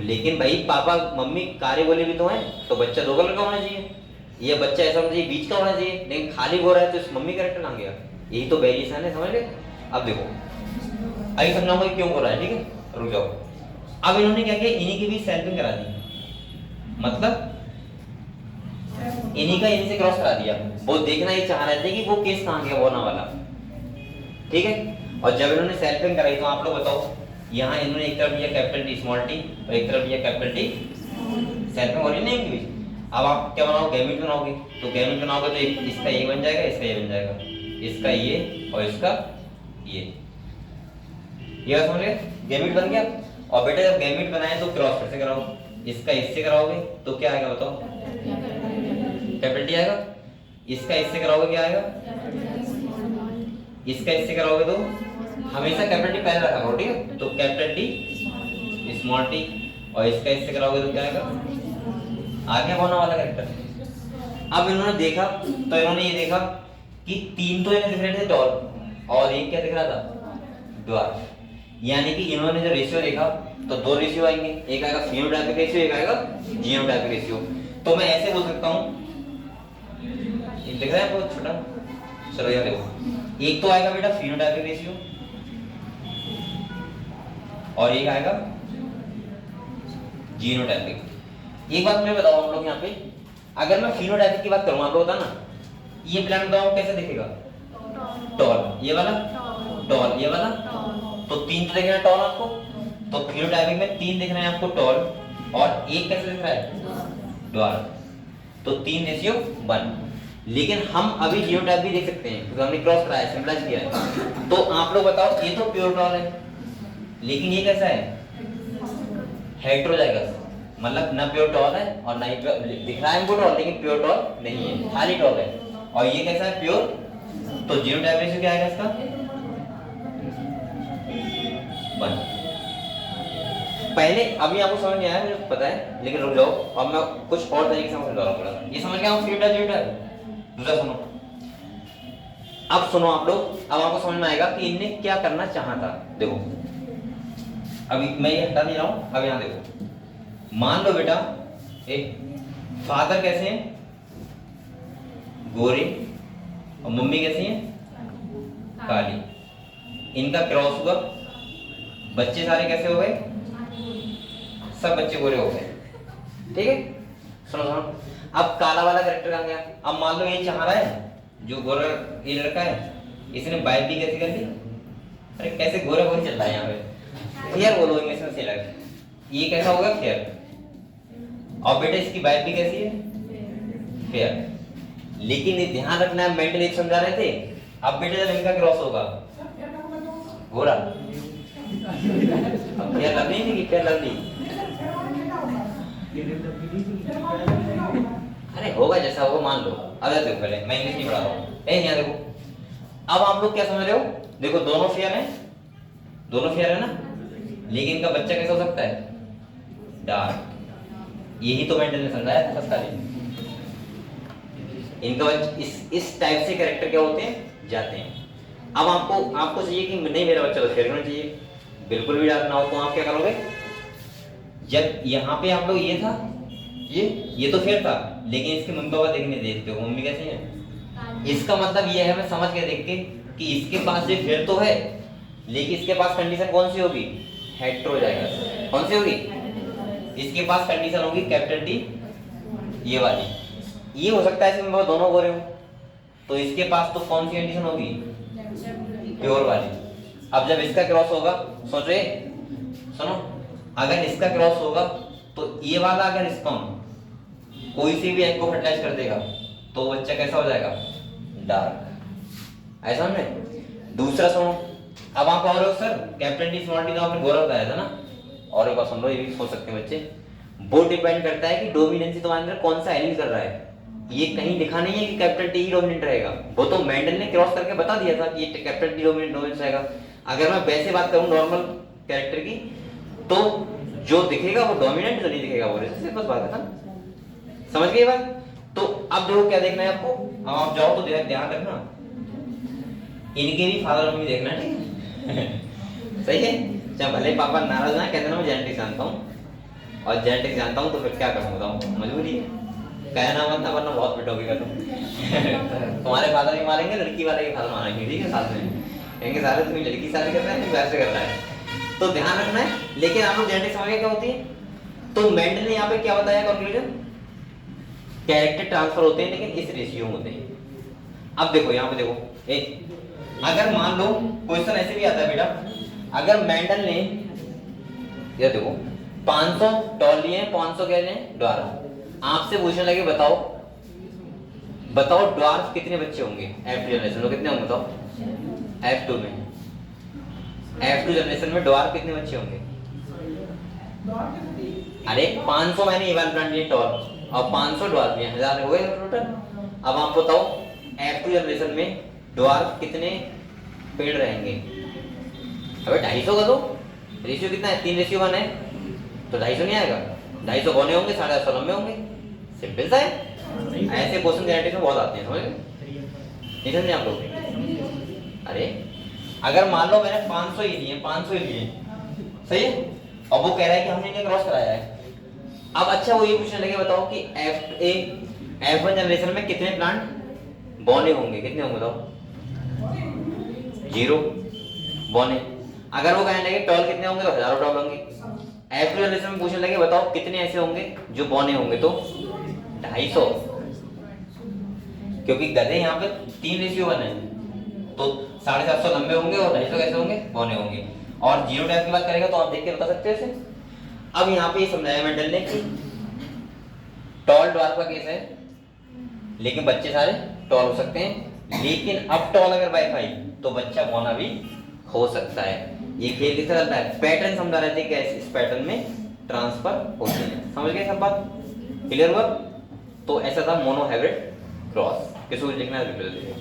Speaker 1: लेकिन भाई पापा मम्मी कारे बोले भी तो हैं, तो बच्चा दो कलर का होना चाहिए, ये बच्चा ऐसा होना चाहिए बीच का होना चाहिए, लेकिन खाली गोरा है तो इस मम्मी कैरेक्टर कहाँ गया, यही तो वेरिएशन है, समझ गए? अब देखो आइए समझाऊंगा क्यों हो रहा है, ठीक है, रुक जाओ। अब इन्होंने क्या किया, इन्हीं की भी सेल्फिंग करा दी, मतलब इन्हीं का इन्हीं से क्रॉस करा दिया। वो देखना ही चाह रहे थे कि वो केस कहाँ गया बोना वाला, ठीक है। और जब इन्होंने सेल्फिंग कराई तो आप लोग बताओ, यहाँ इन्होंने एक तरफ लिया कैपिटल टी स्मॉल टी और एक तरफ लिया कैपिटल टी, सेल्फिंग हो रही है ना इनके बीच। अब आप क्या बनाओगे, गैमीट बनाओगे, तो गैमीट बनाओगे तो इसका ये बन जाएगा, इसका ये बन जाएगा, इसका ये और इसका ये समझ गए, गैमीट बन गया। और बेटा जब गैमीट बनाए तो क्रॉस फिर से कराओ, इसका इससे कराओगे तो क्या आएगा बताओ, कैपिटल टी आएगा। इसका इससे कराओगे क्या आएगा, इसका इससे कराओगे तो हमेशा कैपिटल टी पहले रखा करो, ठीक है। तो कैपिटल टी स्मॉल टी और इसका इससे कराओगे तो क्या आएगा, आगे होने वाला कैरेक्टर। अब इन्होंने देखा तो इन्होंने ये देखा कि तीन तो इन्हें दिख रहे थे टॉल, और एक क्या दिख रहा था, ड्वार्फ। यानी कि इन्होंने जो रेशियो देखा तो दो रेशियो आएंगे, एक आएगा फिनोटाइपिक रेशियो, एक आएगा जीनोटाइपिक रेशियो। तो मैं ऐसे बोल सकता हूँ, दिख रहा है बहुत छोटा, चलो यार देखो, एक तो आएगा बेटा फिनोटाइपिक रेशियो और एक आएगा जीनोटाइपिक। एक बात मैं बताऊं आप लोग यहाँ पे, अगर मैं फिनोटाइपिक की बात करूँ, आप लोग बताओ ना, ये प्लांट बताओ कैसे दिखेगा, टॉल, ये वाला टॉल, ये वाला, तो तीन तो दिख रहा है टॉल आपको, तो फिनोटाइपिक में तीन दिख रहे हैं आपको टॉल, और एक कैसे दिख रहा है, ड्वार्फ। तो 3:1। लेकिन हम अभी जीनोटाइप भी देख सकते हैं क्योंकि हमने क्रॉस कराया, सिंपलाइज किया है। तो आप लोग बताओ, ये तो प्योर टॉल है, लेकिन ये कैसा है, हेटेरोजाइगस, मतलब ना प्योर टॉल है और ना ही दिख रहा है हमको टॉल, लेकिन प्योर टॉल नहीं है, खाली टॉल है। और ये कैसा है, प्योर। तो जीनोटाइप रेशियो क्या आएगा इसका, 1। पहले अभी आपको समझ नहीं आया, मुझे पता है, लेकिन रुक जाओ, अब मैं कुछ और तरीके से समझा रहा हूँ। ये समझ गया हूँ, जीनोटाइप। दूसरा सुनो, अब सुनो आप लोग, अब आपको समझ में आएगा कि इनने क्या करना चाहा था। देखो अभी मैं ये हटा नहीं रहा हूं, अब यहां देखो, मान लो बेटा फादर कैसे हैं, गोरे, और मम्मी कैसी हैं, काली। इनका क्रॉस हुआ, बच्चे सारे कैसे हो गए, सब बच्चे गोरे हो गए, ठीक है। सुनो सुनो, अब काला वाला कैरेक्टर कहां गया। अब मान लो ये चाह रहा है, जो गोरा ये लड़का है, इसने बाइक भी कैसे कर ली, अरे कैसे गोरा गोरी चल रहा है यहाँ पे, फेयर बोलो इंग्लिश में, फेयर। ये कैसा होगा, फेयर। और बेटा इसकी बाइक भी कैसी है, फेयर। लेकिन ये ध्यान रखना है, मेंटल एक समझा रहे थे, अब बेटे जब इनका क्रॉस होगा गोरा, अब फेयर लवली नहीं कि फेयर लवली, अरे होगा जैसा होगा मान लो। अब देखो पहले मैं इंग्लिश नहीं पढ़ा रहा हूँ, यहाँ देखो अब आप लोग क्या समझ रहे हो, देखो दोनों फेयर हैं, दोनों फेयर है ना, लेकिन इनका बच्चा कैसा हो सकता है, डार्क। यही तो मेंटल ने समझाया था खाली, इनका इस टाइप से कैरेक्टर क्या होते हैं, जाते हैं। अब आपको चाहिए कि नहीं मेरा बच्चा तो फेयर होना चाहिए, बिल्कुल भी डार्क ना हो, तो आप क्या करोगे, जब यहाँ पे आप लोग ये था, ये तो फेयर था, लेकिन इसके मम्मी पापा देखने देखते हो मम्मी कैसे हैं, इसका मतलब ये है, मैं समझ के देख के कि इसके पास ये फेयर तो है, लेकिन इसके पास कंडीशन कौन सी होगी, हेटेरो जाएगा, कौन सी होगी, इसके पास कंडीशन होगी कैपिटल टी, ये वाली। ये हो सकता है इसमें दोनों गोरे हो, तो इसके पास तो कौन सी कंडीशन होगी, प्योर वाली। अब जब इसका क्रॉस होगा, सोच रहे सुनो, अगर इसका क्रॉस होगा तो ये वाला अगर स्पर्म कोई सी भी एग को फर्टिलाइज कर देगा तो बच्चा कैसा हो जाएगा, डार्क। ऐसा हमने दूसरा सुनो, अब आप और sir capital T small T तो आपने गोरा बताया था ना, और एक बार सुन लो, ये भी सोच सकते हैं बच्चे, वो डिपेंड करता है कि डोमिनेंसी तुम्हारे अंदर कौन सा एलील कर रहा है। ये कहीं लिखा नहीं है कि कैपिटल टी ही डोमिनेंट रहेगा, वो तो मेंडल ने क्रॉस करके बता दिया था कि ये कैपिटल टी डोमिनेंट रहेगा। अगर मैं वैसे बात करूं नॉर्मल कैरेक्टर की, तो जो दिखेगा वो डोमिनेंट, जो नहीं दिखेगा वो रिसेसिव, बस बात है ना, समझ गए बात। तो अब देखो क्या देखना है आपको, अब आप जाओ तो ध्यान रखना, इनके भी फादर मम्मी देखना है, ठीक है सही है, चाहे भले पापा नाराज ना, कहते ना मैं जेनेटिक्स जानता हूँ, और जेनेटिक्स जानता हूँ तो फिर क्या करूँ बताऊँ, मजबूरी है, कहना मत ना, वरना बहुत पिटोगे का तुम तुम्हारे फादर भी मारेंगे, लड़की वाले के फादर मारेंगे, ठीक है, साथ में कहेंगे सारे तुम्हें लड़की शादी कर रहा है, वैसे कर रहा है, तो ध्यान रखना है। लेकिन आप लोग जेनेटिक्स समझ गए क्या होती है, तो मेंडल ने यहाँ पे क्या बताया कंक्लूजन, कैरेक्टर ट्रांसफर होते हैं लेकिन इस रेशियो में होते हैं। अब देखो यहाँ पे देखो, अगर मान लो क्वेश्चन ऐसे भी आता है बेटा, अगर मेंडल ने ये देखो 500 टॉल लिए, 500 क्या लिए ड्वार्फ, आपसे पूछने लगे बताओ ड्वार्फ कितने बच्चे होंगे F2 जनरेशन में, कितने होंगे बताओ, F2 में, F2 जनरेशन में ड्वार्फ कितने बच्चे होंगे, अरे 500 मैंने ये वाला प्लांट लिए टॉल, और 500 ड्वार्फ लिए, 1000 हो गए टोटल। अब आप बताओ F2 जनरेशन में ड्वार्फ कितने पेड़ रहेंगे, अबे 250 का, तो रेशियो कितना है, 3:1 है, तो 250 नहीं आएगा, 250 बौने होंगे, 850 लंबे होंगे, सिंपल सा है। ऐसे क्वेश्चन जेनेटिक्स में बहुत आते हैं, समझ नहीं समझे आप लोग। अरे अगर मान लो मैंने 500 ही लिए, 500 ही लिए, सही है, और वो कह रहा है कि हमने इन्हें क्रॉस कराया है। अब अच्छा वो ये पूछने लगे बताओ कि F1 जनरेशन में कितने प्लांट बौने होंगे, कितने होंगे बताओ, 0 बौने। अगर वो कहने लगे टॉल कितने होंगे, तो 1000 टॉल होंगे। F2 जनरेशन में पूछने लगे बताओ कितने ऐसे होंगे जो बौने होंगे, तो 250, क्योंकि गधे यहाँ पे 3:1 है, तो 750 लंबे होंगे और 250 कैसे होंगे, बौने होंगे। और 0 टाइप की बात करेगा तो आप देख के बता सकते हैं इसे। अब यहाँ पे समझाया मेंडल ने कि टॉल ड्वार्फ का केस है, लेकिन बच्चे सारे टॉल हो सकते हैं, लेकिन अब टॉल अगर बाय 5 तो बच्चा बौना भी हो सकता है। ये खेल किससे चलता है, पैटर्न समझा रहे थे कैसे इस पैटर्न में ट्रांसफर होते हैं, समझ गए सब बात, क्लियर हुआ। तो ऐसा था मोनो हाइब्रिड क्रॉस, किसी को लिखना है रिप्लाई दीजिए।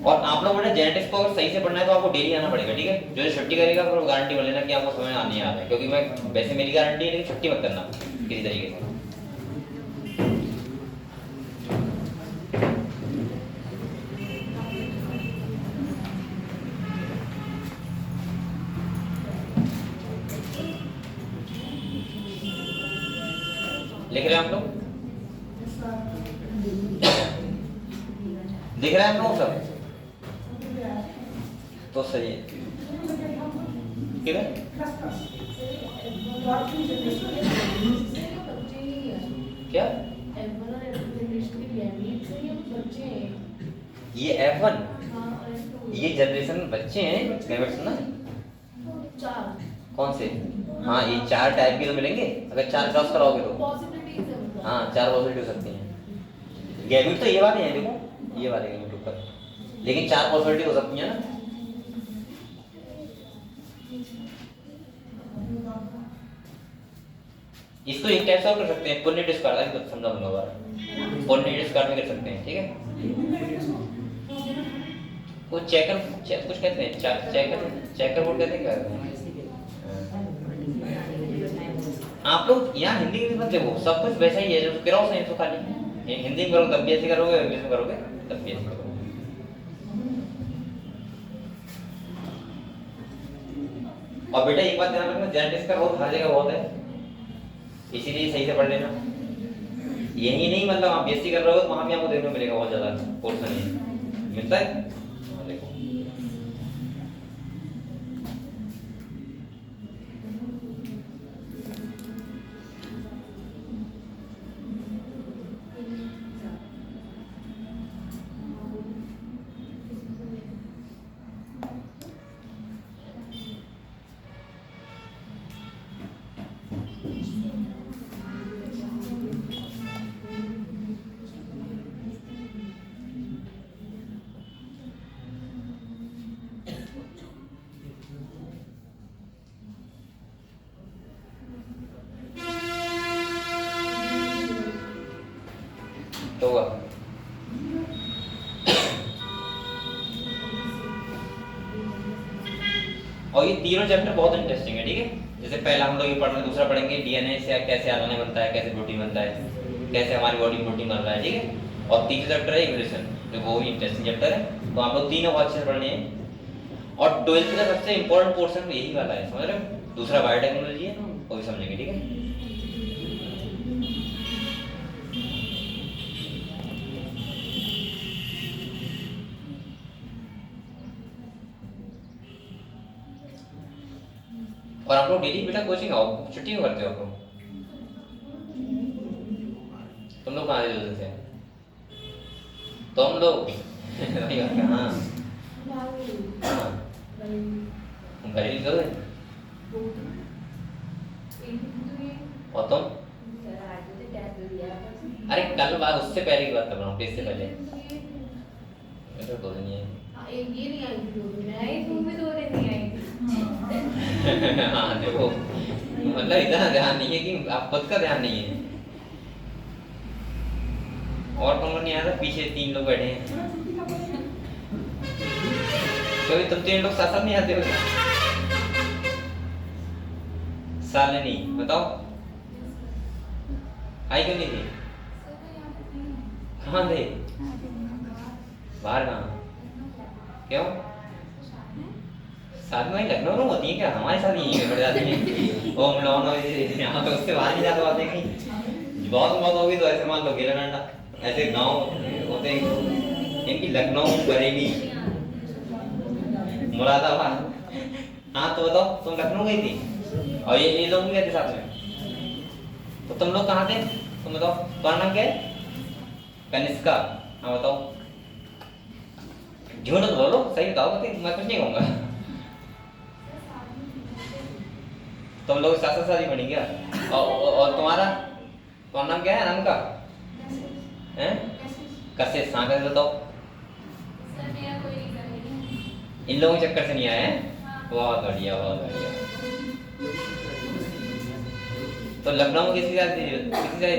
Speaker 1: और आप लोग बेटा जेनेटिक्स को अगर सही से पढ़ना है तो आपको डेली आना पड़ेगा, ठीक है, जो छुट्टी करेगा फिर गारंटी बोल लेना कि आपको समझ आनी आ रहा है, क्योंकि मैं वैसे मेरी गारंटी है, लेकिन छुट्टी मत करना किसी तरीके से। लिख रहे हैं आप लोग, दिख रहा है आप लोग सब, तो सही है, ठीक है। क्या ये F1 ये जनरेशन में बच्चे हैं, गैमेट्स ना, कौन से? हाँ ये 4 टाइप के तो मिलेंगे अगर 4 क्रॉस कराओगे तो। हाँ 4 पॉसिबिलिटी हो सकती हैं। गैमेट तो ये वाले हैं, देखो ये वाले गैमेट ऊपर, लेकिन 4 पॉसिबिलिटी हो सकती है ना। इसको एक टाइप से और कर सकते हैं, पुण्य डिस्कार्ड, अभी तो समझा दूंगा बार, पुण्य डिस्कार्ड में कर सकते हैं, ठीक है। वो चेकर कुछ कहते हैं, चेकर बोर्ड कहते हैं क्या? आप लोग यहाँ हिंदी में मत देखो, सब कुछ वैसा ही है जो क्रॉस है, तो खाली हिंदी में करोगे तब भी ऐसे करोगे, इंग्लिश में करोगे तब भी ऐसे करोगे। और बेटा एक बात ध्यान रखना, जेनेटिक्स का बहुत हर जगह बहुत है, इसीलिए सही से पढ़ लेना। यही नहीं मतलब आप बीएससी कर रहे हो तो वहां भी आपको देखने को मिलेगा बहुत ज्यादा पोर्शन है, मिलता है। देखो तो और ये तीनों चैप्टर बहुत इंटरेस्टिंग है, ठीक है। जैसे पहला हम लोग ये पढ़ रहे हैं, दूसरा पढ़ेंगे डीएनए से कैसे आरएनए बनता है, कैसे प्रोटीन बनता है, कैसे हमारी बॉडी में प्रोटीन बन रहा है, ठीक है। और तीसरा चैप्टर है इवोल्यूशन, जो वो भी इंटरेस्टिंग चैप्टर है। तो आप लोग तीनों बहुत अच्छे से पढ़ने हैं। और 12th का सबसे इंपॉर्टेंट पोर्शन यही वाला है, समझ रहे हो। दूसरा बायोटेक्नोलॉजी है, वो भी समझेंगे, ठीक है। और आप लोग डेली बेटा कोचिंग आओ, छुट्टी क्यों करते हो आप लोग? तुम लोग कहाँ से? तुम लोग हाँ घरेलू करो। और तुम? अरे कल बात, उससे पहले की बात कर रहा हूँ, इससे पहले 2 दिन ही है।
Speaker 2: ये नहीं आई थी, 2 दिन आई, तुम भी 2 दिन नहीं आई थी।
Speaker 1: हाँ देखो, मतलब इतना ध्यान नहीं है कि आप खुद का ध्यान नहीं है। और कौन नहीं आया था? पीछे 3 लोग बैठे हैं। कभी तुम 3 लोग साथ साथ नहीं आते हो? साले नहीं, बताओ आई क्यों नहीं थी? कहाँ थे? बाहर कहाँ? क्यों? साथ में लखनऊ में होती है क्या? हमारे साथ यहीं बैठ जाती है। ओम लौनो यहाँ पे उससे बाहर नहीं जाते बातें कहीं। बहुत मौत होगी तो ऐसे मान लो गिला डंडा, ऐसे गांव होते हैं इनकी, लखनऊ, बरेली, मुरादाबाद। हाँ तो बताओ, तुम लखनऊ गई थी और ये लोग भी गए थे साथ में, तो तुम लोग कहाँ थे? तुम बताओ, तुम्हारा नाम क्या है? कनिष्का। हाँ बताओ, झूठ मत बोलो, सही बताओ, मैं कुछ नहीं कहूँगा। तुम लोग साथ शादी बनी क्या? और तुम्हारा नाम क्या है? नाम का हैं? कशिश। हाँ कैसे बताओ? इन लोगों के चक्कर से नहीं आए हैं? बहुत बढ़िया, बहुत बढ़िया। तो लखनऊ में किसकी शादी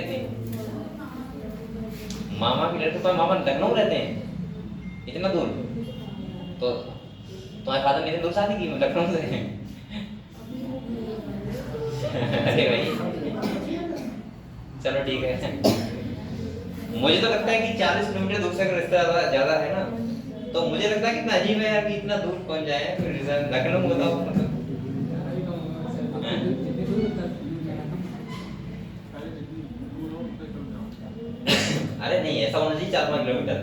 Speaker 1: थी? मामा की लड़की। पर मामा लखनऊ रहते हैं इतना दूर? तो तुम्हारे फादर ने इतनी दूर शादी की लखनऊ से? अरे भाई चलो ठीक है। मुझे तो लगता है कि 40 किलोमीटर दूर से अगर रिश्ता ज्यादा है ना, तो मुझे लगता है कितना अजीब है यार कि इतना दूर कौन जाए। फिर लखनऊ बताओ मतलब। अरे नहीं, ऐसा होना चाहिए 4-5 किलोमीटर।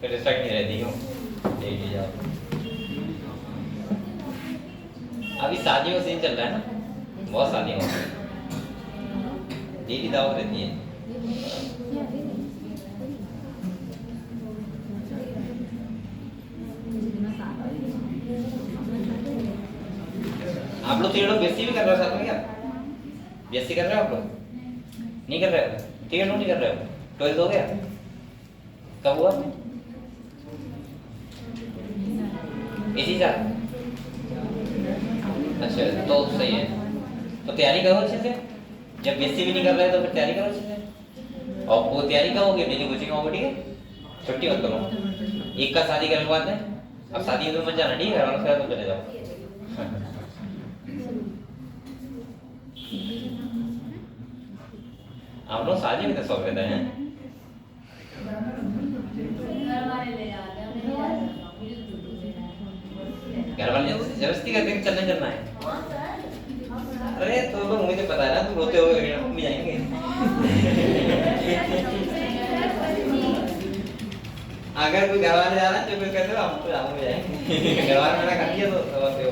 Speaker 1: फिर रिस्पेक्ट नहीं रहती क्यों? डेली जाओ। अभी शादियों का सीन चल रहा है ना, बहुत शादियां हो रही, डेली दावत रहती है। आप लोग तीनों बीएससी भी कर रहे हो साथ में क्या? बीएससी कर रहे हो आप लोग? नहीं कर रहे हो? तीनों नहीं कर रहे हो? 12th हो गया? कब हुआ? इसी साल? अच्छा तो सही है, तो तैयारी करो अच्छे से। जब बीएससी भी नहीं कर रहे तो फिर तैयारी करो अच्छे से। और वो तैयारी करोगे डेली कोचिंग आओगे, ठीक है? छुट्टी मत करो। एक का शादी करने के बाद है, अब शादी में मत जाना, ठीक है? और फिर तुम चले जाओ। आप लोग शादी में तो शौक रहता है। घर वाले जबरदस्ती करते हैं चलने चलना है। अरे तो मुझे पता है ना, तुम रोते हुए भी जाएंगे। अगर कोई घर वाले जा रहा है तो फिर कहते हो हम तो जाऊंगे जाएंगे। घर वाले मना कर दिया तो रोते हो।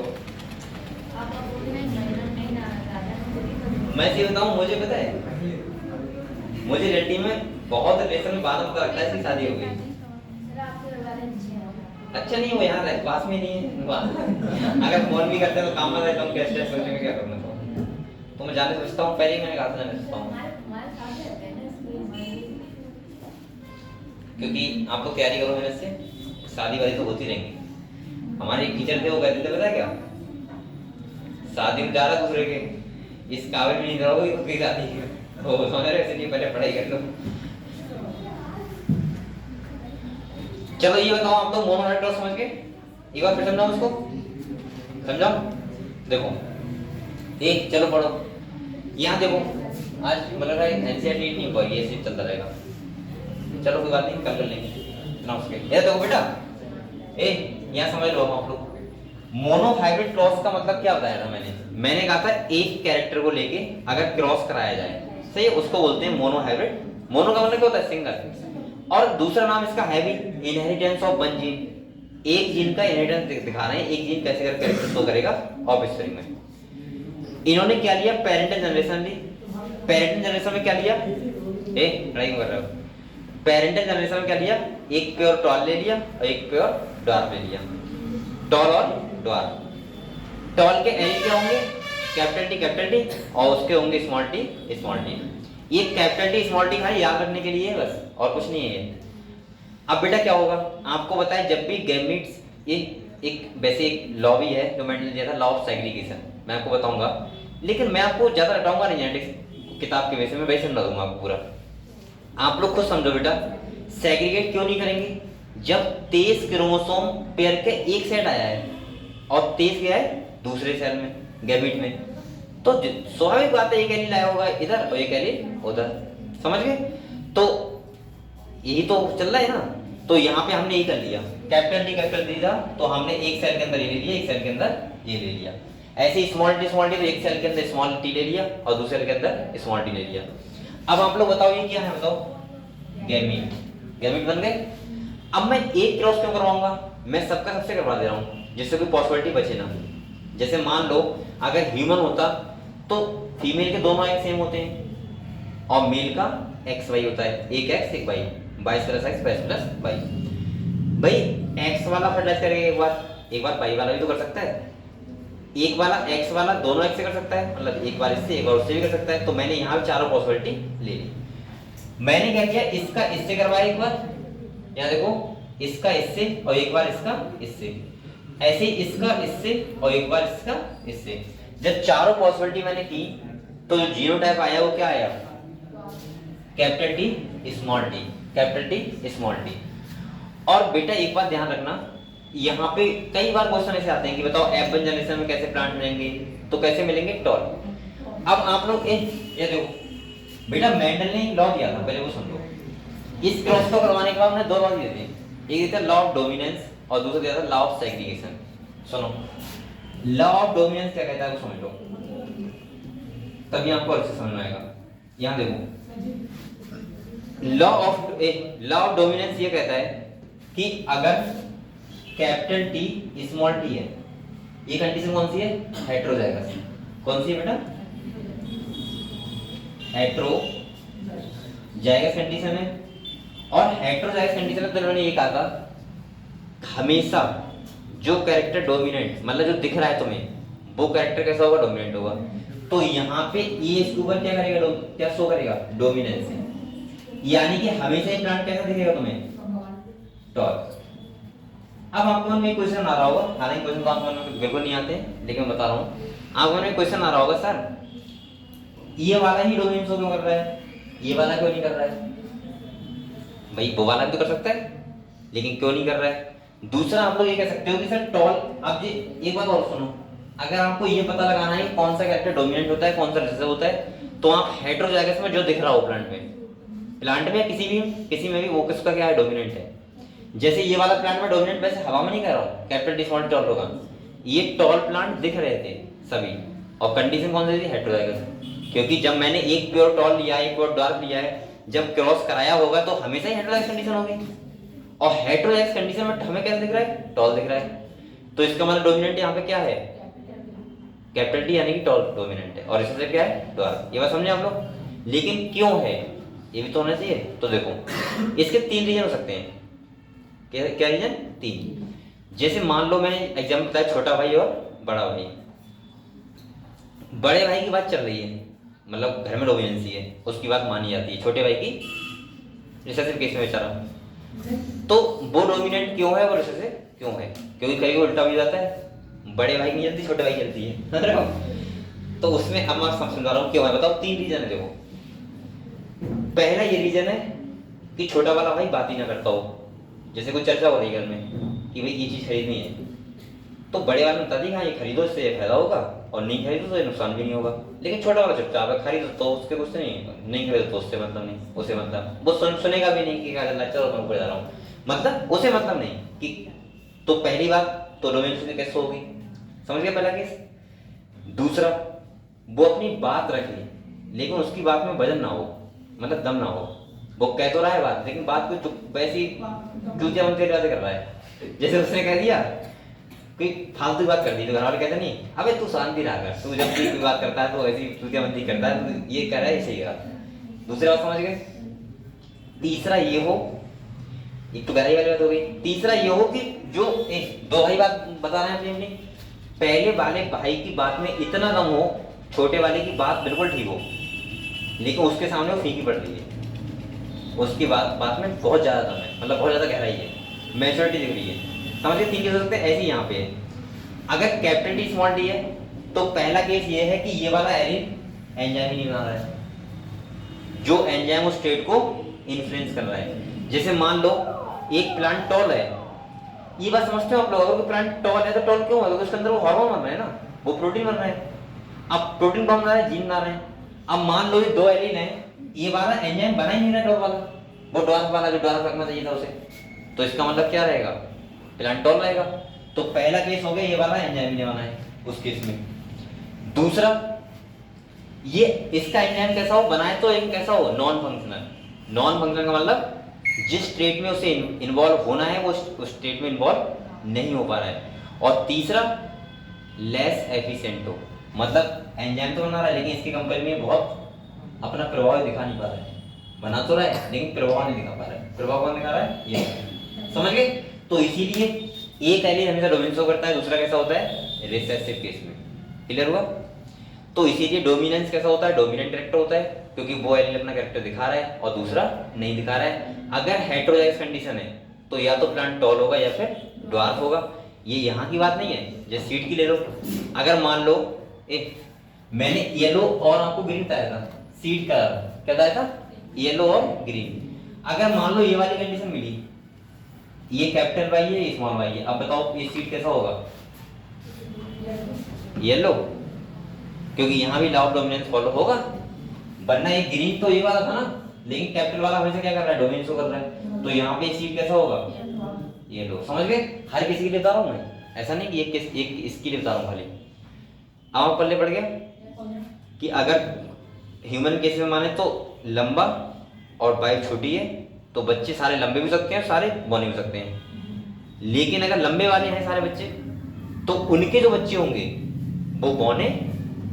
Speaker 1: मैं ये बताऊं, मुझे पता है, मुझे रियलिटी में बहुत रिलेशन में बाद में पता लगता है इसकी शादी हो गई। अच्छा नहीं, वो यहाँ रहे पास में नहीं है। अगर फोन भी करते हैं तो काम में रहता हूँ, कैसे सोचेंगे क्या करना। तो मैं जाने सोचता हूँ, पहले ही मैंने कहा था जाने सोचता हूँ, क्योंकि आप लोग तैयारी करो मेरे से, शादी वादी तो होती रहेंगी। हमारे एक टीचर थे, वो कहते थे पता है क्या, शादी में जा रहा दूसरे के, इस काबिल में नहीं रहोगे खुद की शादी। वो सोच रहे इसलिए पहले पढ़ाई कर लो। चलो ये बताओ, आप लोग मोनोहाइड्रोस समझ गए? एक बार फिर समझाओ उसको, समझाओ। देखो एक, चलो पढ़ो यहाँ देखो। आज मतलब एनसीईआरटी नहीं हुआ, ये सिर्फ चलता रहेगा। चलो कोई बात नहीं, कल कर लेंगे ना उसके। ये देखो बेटा, यहाँ समझ लो आप लोग। मोनोहाइब्रिड क्रॉस का मतलब क्या बताया था मैंने कहा था एक कैरेक्टर को लेके अगर क्रॉस कराया जाए, सही है, उसको बोलते हैं मोनोहाइब्रिड। मोनो का मतलब क्या होता है? सिंगल। और दूसरा नाम इसका है भी इनहेरिटेंस ऑफ वन जीन। एक जीन का इनहेरिटेंस दिखा रहे हैं, एक जीन कैसे कर कैरेक्टर शो करेगा ऑफस्प्रिंग में। इन्होंने क्या लिया? पेरेंटल जनरेशन ली। पेरेंटल जनरेशन में क्या लिया? ड्राइंग कर रहे हो? पेरेंटल जनरेशन में क्या लिया? एक प्योर टॉल ले लिया और एक प्योर ड्वार्फ ले लिया। टॉल और ड्वार्फ। टॉल के एल क्या होंगे? कैपिटल टी और उसके होंगे स्मॉल टी स्मॉल टी। ये कैपिटल टी स्मॉल टी खाली याद रखने के लिए है बस, और कुछ नहीं है ये। अब बेटा क्या होगा आपको बताएं, जब भी गैमीट्स, ये एक वैसे एक लॉ भी है जो मैंने दिया था, लॉ ऑफ सेग्रीगेशन, मैं आपको बताऊंगा, लेकिन मैं आपको ज्यादा रटाऊंगा नहीं जेनेटिक्स किताब के वैसे, मैं वैसे समझा दूंगा आपको पूरा। आप लोग खुद समझो बेटा, सेग्रीगेट क्यों नहीं करेंगे? जब 23 क्रोमोसोम पेयर के एक सेट आया है और 23 क्या है दूसरे सेल में, गैमीट में, तो स्वाभाविक बात है एक एलील लाया होगा इधर और एक एलील उधर। समझ गए? तो यही तो चल रहा है ना। तो यहाँ पे हमने ये कर लिया, कैपिटल टी दिया, तो हमने एक सेल के अंदर ये ले लिया, एक सेल के अंदर ये ले लिया। ऐसे ही स्मॉल टी तो एक सेल के अंदर स्मॉल टी ले लिया और दूसरे के अंदर स्मॉल टी ले लिया। अब आप लोग बताओ ये क्या है? बताओ, गैमीट। गैमीट बन गए। अब मैं एक क्रॉस क्यों करवाऊंगा? मैं सबका सबसे करवा दे रहा हूँ जिससे कोई पॉसिबिलिटी बचे ना। जैसे मान लो अगर ह्यूमन होता तो फीमेल के दोनों एक्स सेम होते हैं और मेल का एक्स वाई होता है, एक एक्स एक वाई, 22 + x 22 + y। भाई एक्स वाला फर्टिलाइज करेगा एक बार वाई वाला भी तो कर सकता है, एक वाला एक्स वाला दोनों एक्स से कर सकता है, मतलब एक बार इससे एक बार उससे भी कर सकता है। तो मैंने यहाँ भी चारों पॉसिबिलिटी ले ली। मैंने क्या किया, इसका इससे करवाया एक बार, यहाँ देखो, इसका इससे और एक बार इसका इससे, ऐसे इसका इससे और एक बार इसका इससे। जब चारों पॉसिबिलिटी मैंने की तो जो जीनोटाइप आया वो क्या आया? Capital T small T, capital T small T. और बेटा एक बात ध्यान रखना, यहाँ पे कई बार क्वेश्चन ऐसे आते हैं कि बताओ F1 जनरेशन में कैसे प्लांट मिलेंगे, तो कैसे मिलेंगे? टॉल। अब आप लोग ये देखो बेटा, मेंडल ने लॉ दिया था, पहले वो समझो। इस क्रॉस को करवाने के बाद हमने दो लॉ दिए थे, एक दिया था लॉ ऑफ डोमिनेंस और दूसरा दिया था लॉ ऑफ सेग्रीगेशन। सुनो, लॉ ऑफ डोमिनेंस क्या कहता है वो समझ लो, तभी आपको अच्छे समझ में आएगा। यहाँ देखो, लॉ ऑफ डोमिनेंस ये कहता है कि अगर कैपिटल टी स्मॉल टी है, ये कंडीशन कौन सी है? हेटेरोजाइगस। कौन सी है बेटा? हेटेरोजाइगस कंडीशन है। और हेटेरोजाइगस कंडीशन में तो उन्होंने ये कहा था, हमेशा जो कैरेक्टर डोमिनेंट, मतलब जो दिख रहा है तुम्हें, वो कैरेक्टर कैसा होगा, डोमिनेंट होगा। तो यहाँ पे ये इसके ऊपर क्या करेगा, क्या शो करेगा, डोमिनेंस है। यानी कि हमेशा ही प्लांट कैसा दिखेगा तुम्हें, टॉल। अब आपको मन में क्वेश्चन आ रहा होगा, हालांकि क्वेश्चन तो आपको मन में बिल्कुल नहीं आते, लेकिन बता रहा हूँ आपको मन में क्वेश्चन आ रहा होगा, सर ये वाला ही डोमिनेंस शो क्यों कर रहा है, ये वाला क्यों नहीं कर रहा है। भाई वो वाला भी तो कर सकता है, लेकिन क्यों नहीं कर रहा है। दूसरा आप लोग ये कह सकते हो कि सर टॉल, अब ये एक बात और सुनो, अगर आपको ये पता लगाना है कौन सा कैरेक्टर डोमिनेंट होता है कौन सा रिसेसिव होता है, तो आप हेटेरोजाइगस में जो दिख रहा हो प्लांट में किसी में भी वो किसका क्या है, डोमिनेंट है। जैसे ये वाला प्लांट में डोमिनेंट, वैसे हवा में नहीं कह रहा हूँ, कैपिटल डी स्मॉल टॉल होगा। ये टॉल प्लांट दिख रहे थे सभी, और कंडीशन कौन सी थी, हेटेरोजाइगस। क्योंकि जब मैंने एक प्योर टॉल लिया है एक प्योर डार्क लिया है, जब क्रॉस कराया होगा तो हमेशा ही हेटेरोजाइगस कंडीशन होगी, और हेटेरोजाइगस कंडीशन में हमें क्या दिख रहा है, टॉल दिख रहा है। तो इसका मतलब डोमिनेंट यहाँ पे क्या है, कैपिटल टी, यानी कि टॉल डोमिनेंट है, और इससे क्या है, डार्क। ये बात समझे आप लोग। लेकिन क्यों है ये भी तो होना चाहिए। तो देखो इसके 3 रीजन हो सकते हैं। क्या रीजन, 3। जैसे मान लो मैंने एग्जाम्पल बताया, छोटा भाई और बड़ा भाई। बड़े भाई की बात चल रही है, मतलब घर में डोमिनेंसी है, उसकी बात मानी जाती है। छोटे भाई की रिसेसिव केस में बेचारा, तो वो डोमिनेंट क्यों है और रिसेसिव क्यों है, क्योंकि कई बार उल्टा भी जाता है, बड़े भाई नहीं जलती, छोटे भाई जलती है। तो उसमें अब मैं समझा रहा हूँ क्यों है, बताओ। 3 रीजन है देखो। पहला ये रीजन है कि छोटा वाला भाई बात ही ना करता हो, जैसे कोई चर्चा हो रही है घर में कि भाई ये चीज खरीदनी है, तो बड़े वाले ने बता दी हाँ ये खरीदो, इससे ये फायदा होगा, और नहीं खरीदो तो ये नुकसान भी नहीं होगा। लेकिन छोटा वाला चुपचाप है, खरीदो तो उसके कुछ नहीं खरीदो तो उससे मतलब नहीं, उसे मतलब वो सुनेगा भी नहीं कि क्या करना, चलो मैं ऊपर जा रहा हूँ, मतलब उसे मतलब नहीं कि। तो पहली बात तो डोमिनेंस कैसे होगी, समझ गए पहला केस। दूसरा, वो अपनी बात रखे लेकिन उसकी बात में वजन ना हो, मतलब दम ना हो। वो कह तो रहा है बात, लेकिन बात कोई वैसी चूतिया बनते कर रहा है। जैसे उसने कह दिया कोई फालतू बात कर दी, तो घर वाले कहते नहीं अबे तू शांति रहा कर, तू जब कोई बात करता है तो ऐसी चूतिया बनती करता है, तो ये कह रहा है ऐसे ही रहा। दूसरी बात समझ गए। तीसरा ये हो, एक तो गहराई वाली बात हो गई। तीसरा ये हो कि जो दो भाई बात बता रहे हैं अपनी, पहले वाले भाई की बात में इतना दम हो, छोटे वाले की बात बिल्कुल ठीक हो, लेकिन उसके सामने वो फीकी पड़ रही है, उसकी बात में बहुत ज्यादा दम है, मतलब बहुत ज्यादा गहराई है, मैच्योरिटी दिख रही है। समझिए 3 केस हो सकते हैं। ऐसे यहाँ पे अगर कैपिटल टी स्मॉल डी है, तो पहला केस ये है कि ये वाला एरिन एंजाइम ही नहीं बना रहा है, जो एंजाइम उस स्टेट को इन्फ्लुएंस कर रहा है। जैसे मान लो एक प्लांट टॉल है, ये बात समझते हो आप लोग, अगर प्लांट टॉल है तो टॉल क्यों है, क्योंकि उसके अंदर वो हार्मोन बन रहा है ना, वो प्रोटीन बन रहा है। अब प्रोटीन कौन बना रहा है, जीन बना रहे हैं। अब मान लो ये 2 एलिन है, ये वाला एंजाइम बना ही नहीं रहा टॉल वाला, वो डॉर्फ वाला जो डॉर्फ रखना चाहिए था उसे, तो इसका मतलब क्या रहेगा, प्लांट टॉल रहेगा। तो पहला केस हो गया ये वाला एंजाइम ही नहीं बना है उस केस में। दूसरा, ये इसका एंजाइम कैसा हो, बनाए तो एक कैसा हो, नॉन फंक्शनल। नॉन फंक्शनल का मतलब जिस स्टेट में उसे इन्वॉल्व होना है वो उस स्टेट में इन्वॉल्व नहीं हो पा रहा है। और तीसरा, लेस एफिशिएंट हो, मतलब एंजाइम तो बना रहा है लेकिन इसकी कंपनी में बहुत अपना प्रभाव दिखा नहीं पा रहा है, बना तो रहा है लेकिन प्रभाव नहीं दिखा पा रहा है। प्रभाव कौन दिखा रहा है, ये समझ गए। तो इसीलिए एक एलिन हमेशा डोमिनेंस शो करता है, दूसरा कैसा होता है, रिसेसिव केस में। क्लियर हुआ। तो इसीलिए डोमिनेंस कैसा होता है, डोमिनेंट कैरेक्टर होता है, क्योंकि वो एलिन अपना कैरेक्टर दिखा रहा है और दूसरा नहीं दिखा रहा है। अगर हेटेरोजाइगस कंडीशन है तो या तो प्लांट टॉल होगा या फिर ड्वार्फ होगा। ये यहाँ की बात नहीं है, जैसे सीड की ले लो। अगर मान लो मैंने येलो और आपको ग्रीन बताया था, सीड का क्या बताया था, येलो और ग्रीन। अगर मान लो ये वाली कंडीशन मिली, ये कैपिटल वाई है ये स्मॉल वाई है, अब बताओ ये सीड कैसा होगा, येलो, क्योंकि यहाँ भी लॉ ऑफ डोमिनेंस फॉलो होगा। वरना ये ग्रीन तो ये वाला था ना, लेकिन कैपिटल वाला हमेशा क्या कर रहा है, डोमिनेंस शो कर रहा है, तो यहाँ पे सीड कैसा होगा, येलो। समझ गए। हर किसी के लिए बता रहा हूँ मैं, ऐसा नहीं कि एक इसके लिए बता रहा हूँ खाली। अब आप पल्ले पड़ गया कि अगर ह्यूमन केस में माने तो लंबा और वाइफ छोटी है, तो बच्चे सारे लंबे भी सकते हैं, सारे बौने भी सकते हैं। लेकिन अगर लंबे वाले हैं सारे बच्चे, तो उनके जो बच्चे होंगे वो बौने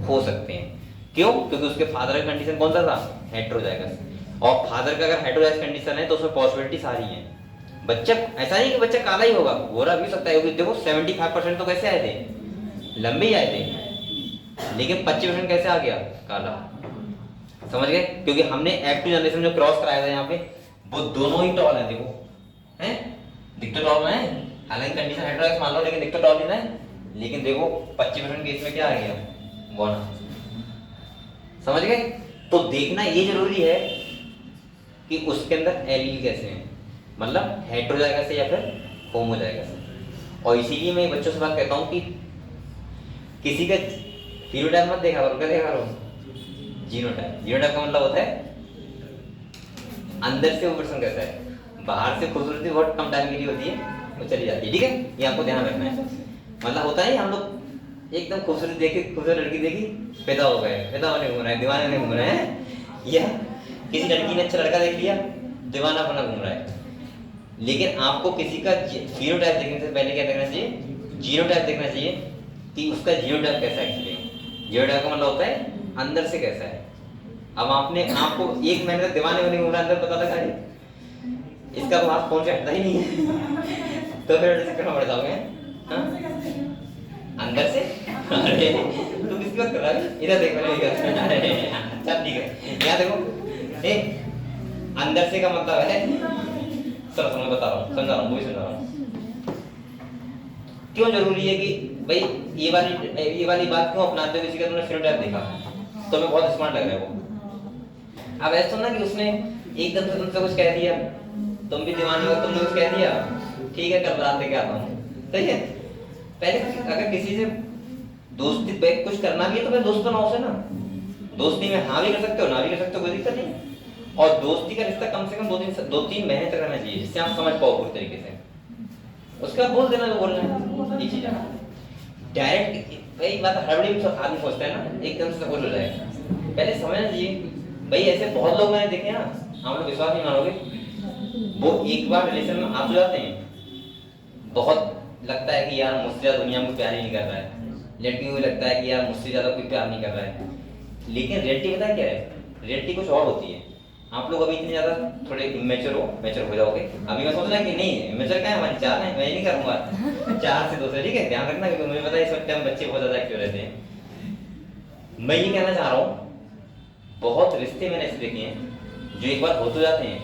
Speaker 1: हो सकते हैं। क्यों, क्योंकि उसके फादर का कंडीशन कौन सा था, हेटेरोजाइगस। और फादर का अगर हेटेरोजाइगस कंडीशन है तो उसमें पॉसिबिलिटी सारी है। बच्चा ऐसा नहीं कि बच्चा काला ही होगा, गोरा भी हो सकता है, क्योंकि देखो 75% तो कैसे आए थे, लंबे ही आए थे। लेकिन 25% कैसे आ गया काला, समझ गए? क्योंकि हमने F2 जनरेशन जो क्रॉस कराया था यहाँ पे वो दोनों ही टॉल है, देखो हैं, दिख तो टॉल है, हालांकि कंडीशन हेटेरोजेगस मान लो लेकिन दिख तो टॉल ही ना है। लेकिन देखो 25% केस में क्या आ गया, बोना, समझ गए? तो देखना ये जरूरी है कि उसके अंदर एलील कैसे हैं, मतलब हेटेरोजाइगस है या फिर होमोजाइगस है। और इसीलिए मैं बच्चों से बात कहता हूँ कि किसी का फिनोटाइप मत देखा करो, क्या देखा करो, जीनोटाइप। जीनोटाइप का मतलब होता है अंदर से वो पर्सन कैसा है, बाहर से खूबसूरती बहुत कम टाइम के लिए होती है, वो चली जाती है, ठीक है? ये आपको ध्यान रखना है। मतलब होता है हम लोग एकदम खूबसूरत देखी, खूबसूरत लड़की देखी, पैदा हो गए, पैदा होने घूम रहे हैं, दीवाने घूम रहे हैं, या किसी लड़की ने अच्छा लड़का देख लिया, दीवाना बना घूम रहा है। लेकिन आपको किसी का जीनोटाइप देखने से पहले क्या देखना चाहिए, जीनोटाइप देखना चाहिए कि उसका जीनोटाइप कैसा है। एक्चुअली जीनोटाइप का मतलब होता है अंदर से कैसा है। अब आपने आपको एक महीने तक दीवाने बने घूम रहा है, अंदर पता लगा है इसका तो हाथ फोन से हटता ही नहीं है तो फिर ऐसे करना पड़ जाओगे, हाँ? अंदर से अरे तू किसकी बात कर रहा है, इधर देख, मैंने अच्छा ठीक है, यहाँ देखो, ए अंदर से का मतलब है, चलो मैं बता रहा हूँ, समझा रहा हूँ, वो भी समझा रहा हूँ। क्यों जरूरी है कि भाई ये वाली बात क्यों अपनाते हो, किसी का तुमने फिनोटाइप देखा तो मैं बहुत स्मार्ट लग रहा है वो। अब ऐसा ना कि उसने एकदम से तुमसे कुछ कह दिया, तुम भी दीवाने हो, तुमने कुछ कह दिया, ठीक है कल रात लेके आता हूँ, सही है? पहले अगर किसी से दोस्ती बैक कुछ करना भी है तो फिर दोस्त बनाओ से ना, दोस्ती में हाँ भी कर सकते हो, ना भी कर सकते हो, कोई दिक्कत नहीं। और दोस्ती का रिश्ता कम से कम 2-3 महीने तक रहना चाहिए, जिससे आप समझ पाओ पूरी तरीके से। उसके बाद बोल देना जो बोलना है, ये चीज है। डायरेक्ट वही बात हड़बड़ी में आदमी सोचता है ना, एकदम से बोल हो जाएगा, पहले समझना चाहिए। भाई ऐसे बहुत लोग मैंने देखे ना, आप लोग विश्वास नहीं मानोगे, वो एक बार रिलेशन में आ जाते हैं, बहुत लगता है कि यार मुझसे ज्यादा दुनिया में प्यार ही नहीं कर रहा है, लड़की को भी लगता है कि यार मुझसे ज्यादा कोई प्यार नहीं कर रहा है, लेकिन रियलिटी पता है क्या है, रियलिटी कुछ और होती है। आप लोग अभी इतने ज्यादा थोड़े इमेच्योर हो जाओगे। अभी मैं सोच रहा कि नहीं इमेच्योर क्या है, हमारी 4 है, मैं नहीं करूंगा 4 से 2 से, ठीक है? ध्यान रखना क्योंकि मुझे पता है इस वक्त हम बच्चे बहुत ज्यादा एक्टिव रहते हैं। मैं ये कहना चाह रहा हूँ, बहुत रिश्ते मैंने ऐसे देखे हैं जो एक बार हो तो जाते हैं,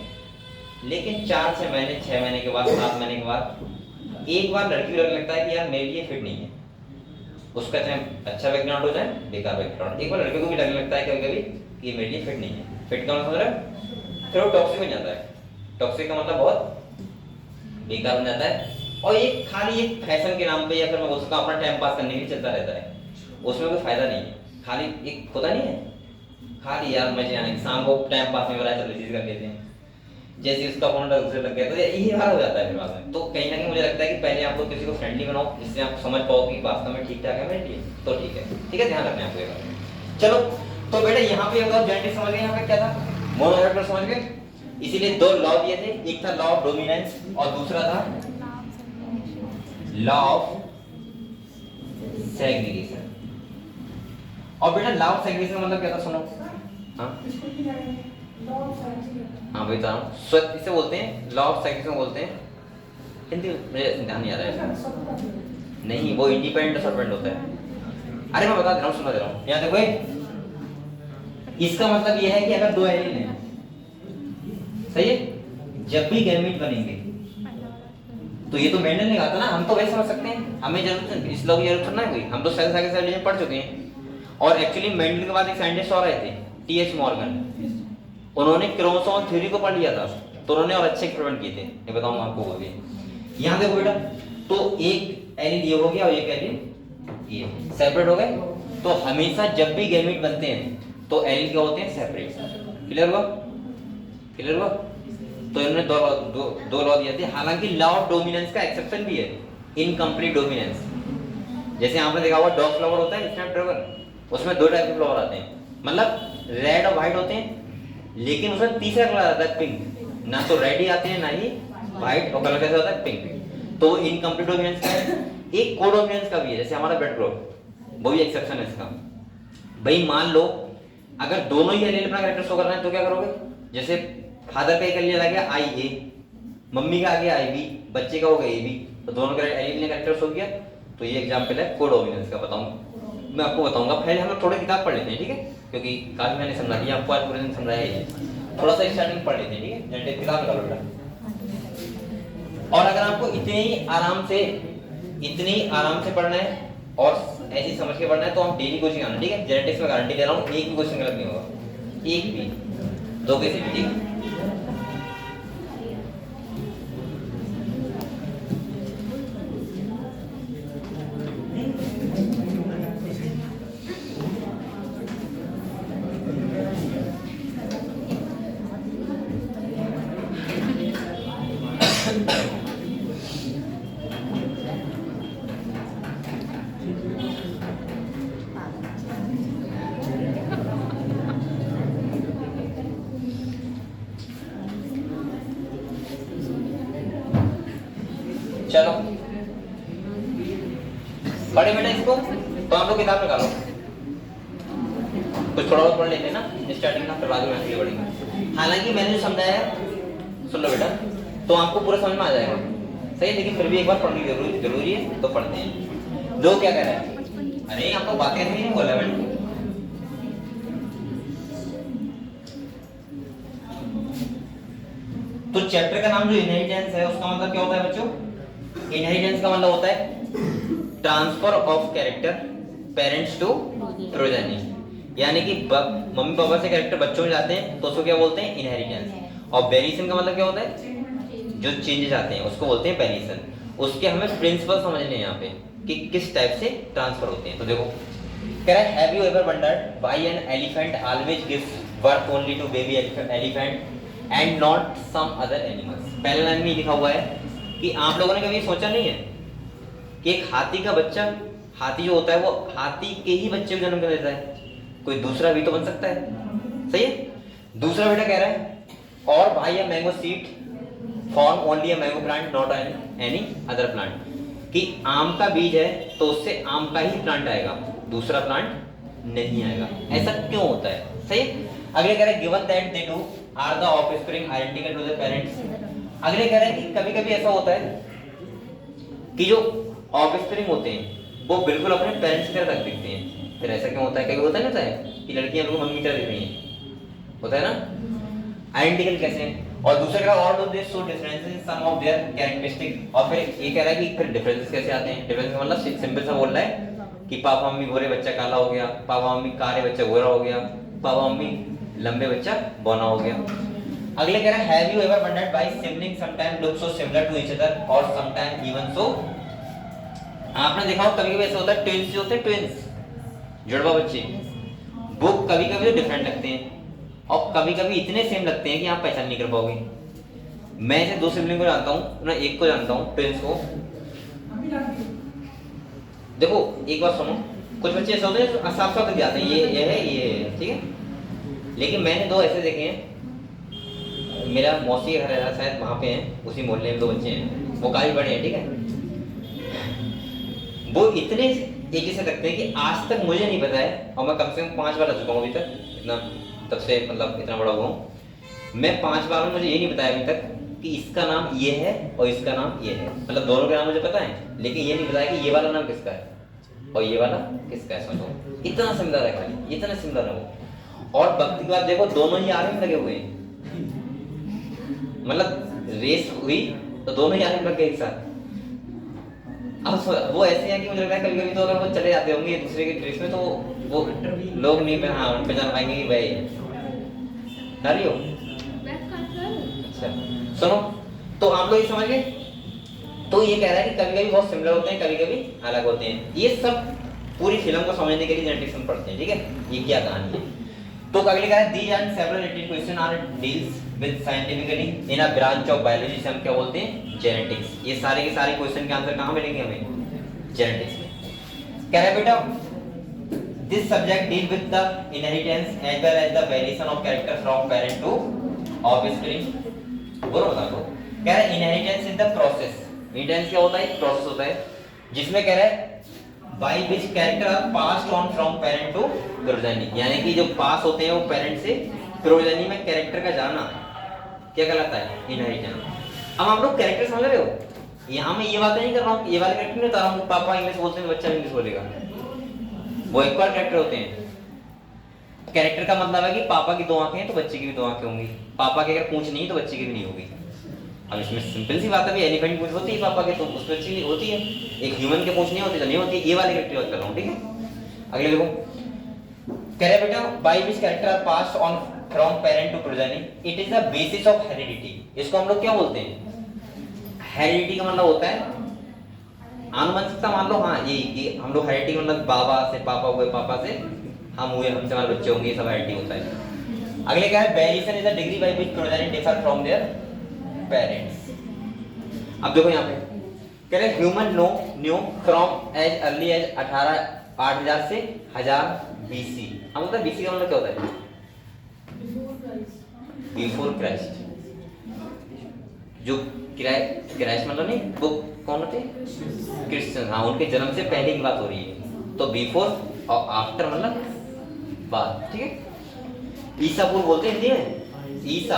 Speaker 1: लेकिन 4-6 महीने 6 महीने के बाद 7 महीने के बाद एक बार लड़की को लगता है कि यार मेरे लिए फिट नहीं है, उसका चाहे अच्छा बैकग्राउंड हो जाए बेकार बैकग्राउंड, एक बार लड़के को भी लगने लगता है कभी कभी कि मेरे लिए फिट नहीं है। फिट का मतलब समझ रहे हो? फिर वो टॉक्सिक बन जाता है। टॉक्सिक का मतलब बहुत बेकार बन जाता है, और ये खाली एक फैशन के नाम पे या फिर मैं बोल सकता हूँ अपना टाइम पास करने के लिए चलता रहता है, उसमें कोई फायदा नहीं है। खाली एक होता नहीं है, खाली यार मजे आने, शाम को टाइम पास में चल चीज कर लेते हैं, जैसे उसका फोन दूसरे लग गया तो यही हाल हो जाता है फिर बाद में। तो कहीं ना कहीं मुझे लगता है कि पहले आप लोग किसी को फ्रेंडली बनाओ, जिससे आप समझ पाओ कि वास्तव में ठीक ठाक है मेरे लिए, तो ठीक है, ध्यान रखना है आपको ये बात। चलो तो बेटा यहाँ पे अगर जेनेटिक्स समझ गए, यहाँ पे क्या था, मोनोहेटेरोजेनेस समझ गए। इसीलिए 2 लॉ दिए थे, एक था लॉ ऑफ डोमिनेंस और दूसरा था लॉ ऑफ सेग्रीगेशन। और बेटा लॉ ऑफ सेग्रीगेशन मतलब क्या था, सुनो। हाँ भाई तो इसे बोलते हैं लॉ ऑफ सेग्रीगेशन बोलते हैं, हिंदी मुझे ध्यान नहीं आ रहा है, नहीं वो इंडिपेंडेंट असॉर्टमेंट होता है। अरे मैं बता दे रहा हूँ, सुना दे रहा हूँ, यहाँ देखो इसका मतलब यह है कि अगर 2 एलील हैं, सही है, जब भी गैमीट बनेंगे तो ये तो मेंडल ने कहा था ना, हम तो वैसे समझ सकते हैं, हमें जरूरत इस लोग जरूरत ना है कोई, हम तो सेल साइकिल से पढ़ चुके हैं। और एक्चुअली मेंडल के बाद एक साइंटिस्ट और आए थे, टीएच मॉर्गन, उन्होंने क्रोमोसोम थ्योरी को पढ़ लिया था, तो उन्होंने और अच्छे एक्सपेरिमेंट किए थे, ये बताऊंगा आपको वो भी। यहाँ देखो बेटा, तो एक एलील ये हो गया और एक एलील ये सेपरेट हो गए, तो हमेशा जब भी गैमीट बनते हैं तो एलील क्या होते हैं, सेपरेट। क्लियर हुआ? क्लियर हुआ? तो इन्होंने दो लॉ दिए थे। हालांकि लॉ ऑफ डोमिनेंस का एक्सेप्शन भी है, इनकम्प्लीट डोमिनेंस। जैसे आपने देखा होगा डॉग फ्लावर होता है स्नैपड्रैगन, उसमें 2 टाइप के फ्लावर आते हैं, मतलब रेड और व्हाइट होते हैं, लेकिन उसमें तीसरा कलर आता है पिंक, ना तो रेड ही आते हैं ना ही व्हाइट, और कलर कैसा होता है, पिंक। तो इनकम्प्लीट डोमिनेंस का है। एक कोडोमिनेंस का भी है, जैसे हमारा ब्लड ग्रुप, वो भी एक्सेप्शन है इसका। भाई मान लो अगर दोनों ही एलील अपना कैरेक्टर शो करना है तो क्या करोगे, जैसे फादर का एक एलील आ गया IA, मम्मी का आ गया IB, बच्चे का हो गया AB, तो दोनों का एलील ने कैरेक्टर शो किया, तो ये एग्जांपल है कोडोमिनेंस का। बताऊं मैं आपको बताऊंगा। पहले हम लोग थोड़ी किताब पढ़ लेते हैं, ठीक है, क्योंकि काफी मैंने समझा दिया आपको, आज पूरे दिन समझाया ही है। थोड़ा सा स्टार्टिंग पढ़ लेते हैं, ठीक है, जेनेटिक्स किताब निकालो बेटा। और अगर आपको इतनी आराम से पढ़ना है और ऐसी समझ के पढ़ना है तो हम डेली कोचिंग आना, ठीक है। जेनेटिक्स में गारंटी दे रहा हूँ, एक भी क्वेश्चन गलत नहीं होगा, एक भी, दो के से भी, ठीक है। चलो पढ़े बेटा इसको, तो आप लोग किताब निकालो, कुछ थोड़ा बहुत पढ़ लेते हैं ना स्टार्टिंग में, फिर बाद में आगे बढ़ेंगे। हालांकि मैंने जो समझाया सुन लो बेटा, तो आपको पूरा समझ में आ जाएगा, सही है, लेकिन फिर भी एक बार पढ़नी जरूरी है, तो पढ़ते हैं। लोग क्या कह रहे हैं, अरे आपको बातें ऐसे नहीं बोला मैंने। तो चैप्टर का नाम जो इनहेरिटेंस है उसका मतलब क्या होता है बच्चों? इनहेरिटेंस का मतलब होता है transfer of character parents to progeny, यानी कि मम्मी पापा से कैरेक्टर बच्चों में जाते हैं तो उसको क्या बोलते हैं? इनहेरिटेंस। और वेरिएशन का मतलब क्या होता है? जो चेंजेस आते हैं उसको बोलते हैं वेरिएशन। उसके हमें प्रिंसिपल समझने हैं यहाँ पे कि किस टाइप से ट्रांसफर होते हैं। तो देखो कह रहा है, have you ever wondered why an elephant always gives birth only to baby elephant and not some other animals. पहले लाइन में लिखा हुआ है कि आप लोगों ने कभी सोचा नहीं है कि एक हाथी का बच्चा, हाथी जो होता है वो हाथी के ही बच्चे को जन्म कर देता है, कोई दूसरा भी तो बन सकता है, सही है। दूसरा बेटा कह रहा है, और भाई a mango seed form only a mango plant not any other plant, कि आम का बीज है तो उससे आम का ही प्लांट आएगा, दूसरा प्लांट नहीं आएगा। ऐसा क्यों होता है? सही है। अगले कह रहे हैं, given that they do are the offspring identical to the parents. अगले कह रहे हैं कि कभी-कभी ऐसा होता है कि जो ऑफस्प्रिंग होते हैं वो बिल्कुल अपने पेरेंट्स की तरह दिखते हैं। फिर ऐसा क्यों होता है? कभी होता है ना कि लड़कियां बिल्कुल मम्मी की तरह दिख रही हैं, होता है ना, आइडेंटिकल कैसे हैं। और दूसरा कह रहा है, all of this show differences in some of their characteristic. और फिर ये कह रहा है कि फिर डिफरेंसेस कैसे आते हैं? डिफरेंस का मतलब सिंपल सा बोल रहा है कि पापा मम्मी गोरे बच्चा काला हो गया, पापा मम्मी काले बच्चा गोरा हो गया, पापा मम्मी लंबे बच्चा बौना हो गया। अगले कह रहा है, have you ever wondered why siblings sometimes look so similar to each other और समटाइम्स इवन सो। आपने देखा हो कभी-कभी ऐसा होता है, ट्विंस जो होते हैं, ट्विंस जुड़वा बच्चे, वो कभी-कभी तो डिफरेंट लगते हैं और कभी-कभी इतने सेम लगते हैं कि आप पहचान नहीं कर पाओगे। मैं ऐसे दो सिबलिंग को जानता हूँ ना, एक को जानता हूँ ट्विंस को। देखो एक बात सुनो, कुछ बच्चे ऐसे होते हैं साफ साफ दिख जाते हैं, ये है, ठीक है। लेकिन मैंने दो ऐसे देखे हैं, मेरा मौसी का घर है शायद वहाँ पे है, उसी मोहल्ले में दो बच्चे हैं, वो काफी बड़े हैं, ठीक है। वो इतने एक जैसे लगते हैं कि आज तक मुझे नहीं पता है, और मैं कम से कम 5 बार आ चुका हूँ अभी तक, इतना तब से मतलब इतना बड़ा हुआ हूँ मैं, 5 बार में मुझे ये नहीं बताया अभी तक कि इसका नाम ये है और इसका नाम ये है। मतलब दोनों के नाम मुझे पता है, लेकिन ये नहीं बताया कि ये वाला नाम किसका है और ये वाला किसका है। समझो इतना सिमिलर है, खाली इतना सिमिलर है वो। और वक्त की बात देखो, दोनों ही आर्मी में लगे हुए हैं, मतलब रेस हुई तो दोनों ही आर्मी में लग गए एक साथ। अब वो ऐसे हैं कि मुझे लगता है कभी कभी तो अगर वो चले जाते होंगे दूसरे के ड्रेस में तो वो लोग नहीं पहचान पाएंगे कि भाई नारी हो। अच्छा सुनो, तो आप लोग ये समझ गए। तो ये कह रहा है कि कभी कभी बहुत सिमिलर होते हैं, कभी कभी अलग होते हैं। ये सब पूरी फिल्म को समझने के लिए जेनेटिक्स में पढ़ते हैं, ठीक है, ये क्या कहानी है। तो अगले कह रहा है, these and several related question are deals with scientifically in a branch of biology, से हम क्या बोलते हैं? जेनेटिक्स। ये सारे के सारे क्वेश्चन के आंसर कहाँ मिलेंगे हमें? जेनेटिक्स में। कह रहा है बेटा, this subject deal with the inheritance as well as the variation of character from parent to offspring. बोलो बता दो। कह रहा है inheritance is the process. Inheritance क्या होता है? एक प्रोसेस होता है जिसमें कह रहा है by which character are passed on from parent to progeny, यानी कि जो पास होते हैं वो पेरेंट से प्रोजेनी में कैरेक्टर का जाना क्या कहलाता है? इनहेरिटेंस। अब आप लोग कैरेक्टर समझ रहे हो? यहाँ मैं ये बातें नहीं कर रहा हूँ, ये वाले कैरेक्टर नहीं बता रहा हूँ पापा इंग्लिश बोलते हैं बच्चा इंग्लिश बोलेगा, वो इक्वल कैरेक्टर होते हैं। कैरेक्टर का मतलब है कि पापा की 2 आंखें हैं तो बच्चे की भी 2 आंखें होंगी, पापा की अगर पूंछ नहीं है तो बच्चे की भी नहीं होगी। अब इसमें सिंपल सी बात है, एलिफेंट पूंछ होती है पापा के तो उस बच्चे की होती है, एक ह्यूमन के पूंछ नहीं होती तो नहीं होती। ये वाले कैरेक्टर बात कर रहा हूँ, ठीक है। अगले देखो, कह रहे बेटा by which character are passed on from parent to progeny it is the basis of heredity. इसको हम लोग क्या बोलते हैं? हेरिडिटी का मतलब होता है आनुवंशिकता। मान लो हाँ ये हम लोग हेरिडिटी मतलब बाबा से पापा हुए, पापा से हम हुए, हमसे हमारे बच्चे होंगे, ये सब हेरिडिटी होता है। अगले क्या है? Variation is the degree by which progeny differ from their parents. अब देखो यहाँ पे कह रहे human knew from as early as 8000 से 1000 BC। हम मतलब BC का मतलब क्या होता है? Before Christ. जो क्राइस्ट मतलब नहीं, वो कौन होते हैं? क्रिश्चियन। हाँ, उनके जन्म से पहले की बात हो रही है, तो बिफोर और आफ्टर मतलब बाद, ठीक है। ईसा पूर्व बोलते हैं हिंदी में, ईसा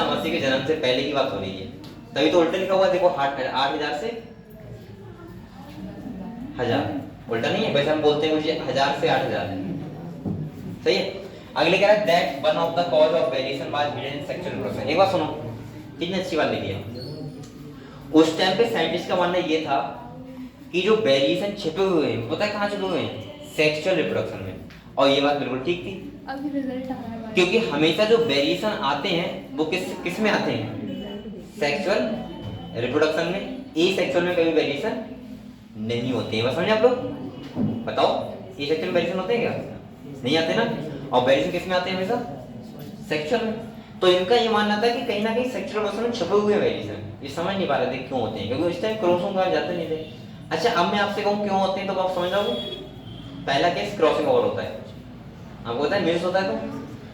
Speaker 1: मसीह के जन्म से पहले की बात हो रही है, तभी तो उल्टा लिखा हुआ है। देखो 8000 से 1000 उल्टा नहीं है, वैसे हम बोलते हैं मुझे 1000 से 8000, सही है। अगले कह रहा है that one of the cause of variation was hidden in sexual reproduction. एक बात सुनो, कितनी अच्छी बात लिखी है। उस टाइम पे साइंटिस्ट का मानना ये था कि जो वेरिएशन छिपे हुए हैं, पता है कहाँ छिपे हुए हैं? सेक्सुअल रिप्रोडक्शन में। और ये बात बिल्कुल ठीक थी,
Speaker 2: अभी रिजल्ट आ रहा है
Speaker 1: क्योंकि हमेशा जो वेरिएशन आते हैं वो किस में आते हैं? सेक्सुअल रिप्रोडक्शन में। ए सेक्सुअल में कभी वेरिएशन नहीं होते हैं। बस समझे आप लोग? बताओ, ए सेक्सुअल में वेरिएशन होते हैं क्या? नहीं आते ना। और वेरिएशन किस में आते हैं? हमेशा सेक्सुअल में। तो इनका ये मानना था कि कहीं ना कहीं सेक्सुअल पर्सन में छुपे हुए वेरिएशन, ये समझ नहीं पा रहे थे क्यों होते हैं, क्योंकि उस टाइम क्रोमोसोम कहा जाते नहीं थे। अच्छा, अब मैं आपसे कहूँ क्यों होते हैं तो आप समझ जाओगे। पहला केस क्रॉसिंग ओवर होता है। आपको पता है मिल्स होता है, तो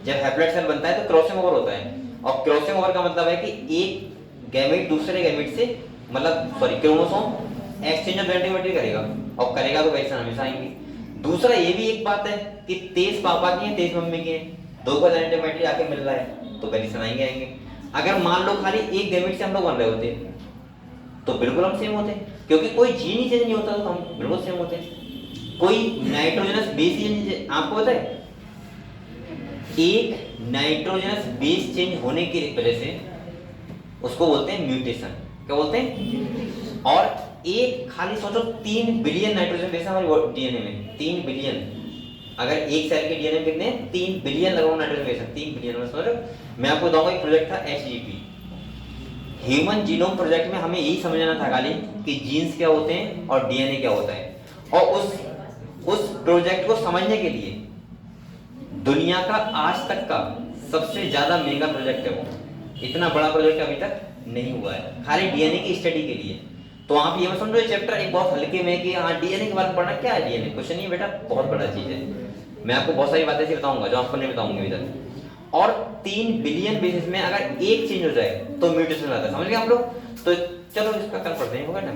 Speaker 1: जब हैप्लॉइड सेल बनता है तो क्रॉसिंग ओवर होता है। और क्रॉसिंग ओवर का मतलब है कि एक गैमेट दूसरे गैमेट से मतलब क्रोमोसोम एक्सचेंज ऑफ जेनेटिक करेगा, और करेगा तो वेरिएशन हमेशा आएंगे। दूसरा ये भी एक बात है कि 23 पापा की है 23 मम्मी की है, 2 का जेनेटिक मैटेरियल आके मिल रहा है तो वेरिएशन आएंगे। अगर मान लो खाली एक गैमेट से हम लोग बन रहे होते तो बिल्कुल हम सेम होते, क्योंकि कोई जीन ही चेंज नहीं होता तो हम बिल्कुल सेम होते। कोई नाइट्रोजनस बेस चेंज, आपको पता है एक नाइट्रोजनस बेस चेंज होने की वजह से उसको बोलते हैं म्यूटेशन। क्या बोलते हैं? और एक खाली सोचो 3 बिलियन नाइट्रोजन बेस है हमारे डीएनए में, 3 बिलियन। अगर एक सेल के डीएनए में कितने? 3 बिलियन लगभग नाइट्रोजन बेस है, 3 बिलियन में। समझ रहे हो? मैं आपको बताऊंगा एक प्रोजेक्ट था HGP, ह्यूमन जीनोम प्रोजेक्ट में। हमें यही समझना था खाली कि जीन्स क्या होते हैं और डीएनए क्या होता है। और उस प्रोजेक्ट को समझने के लिए दुनिया का आज तक का सबसे ज्यादा महंगा प्रोजेक्ट है वो। इतना बड़ा प्रोजेक्ट अभी तक नहीं हुआ है खाली डीएनए की स्टडी के लिए। तो आप ये मत समझो ये चैप्टर एक बहुत हल्के में कि हाँ डीएनए के बारे में पढ़ना, क्या है डीएनए? कुछ नहीं बेटा, बहुत बड़ा चीज है। मैं आपको बहुत सारी बातें ऐसी बताऊंगा जो आपको नहीं बताऊंगा अभी तक। और 3 बिलियन बेसिस में अगर एक चेंज हो जाए तो म्यूटेशन आता है। समझ गए हम लोग? तो चलो इसका कल पढ़ते हैं, होगा ना।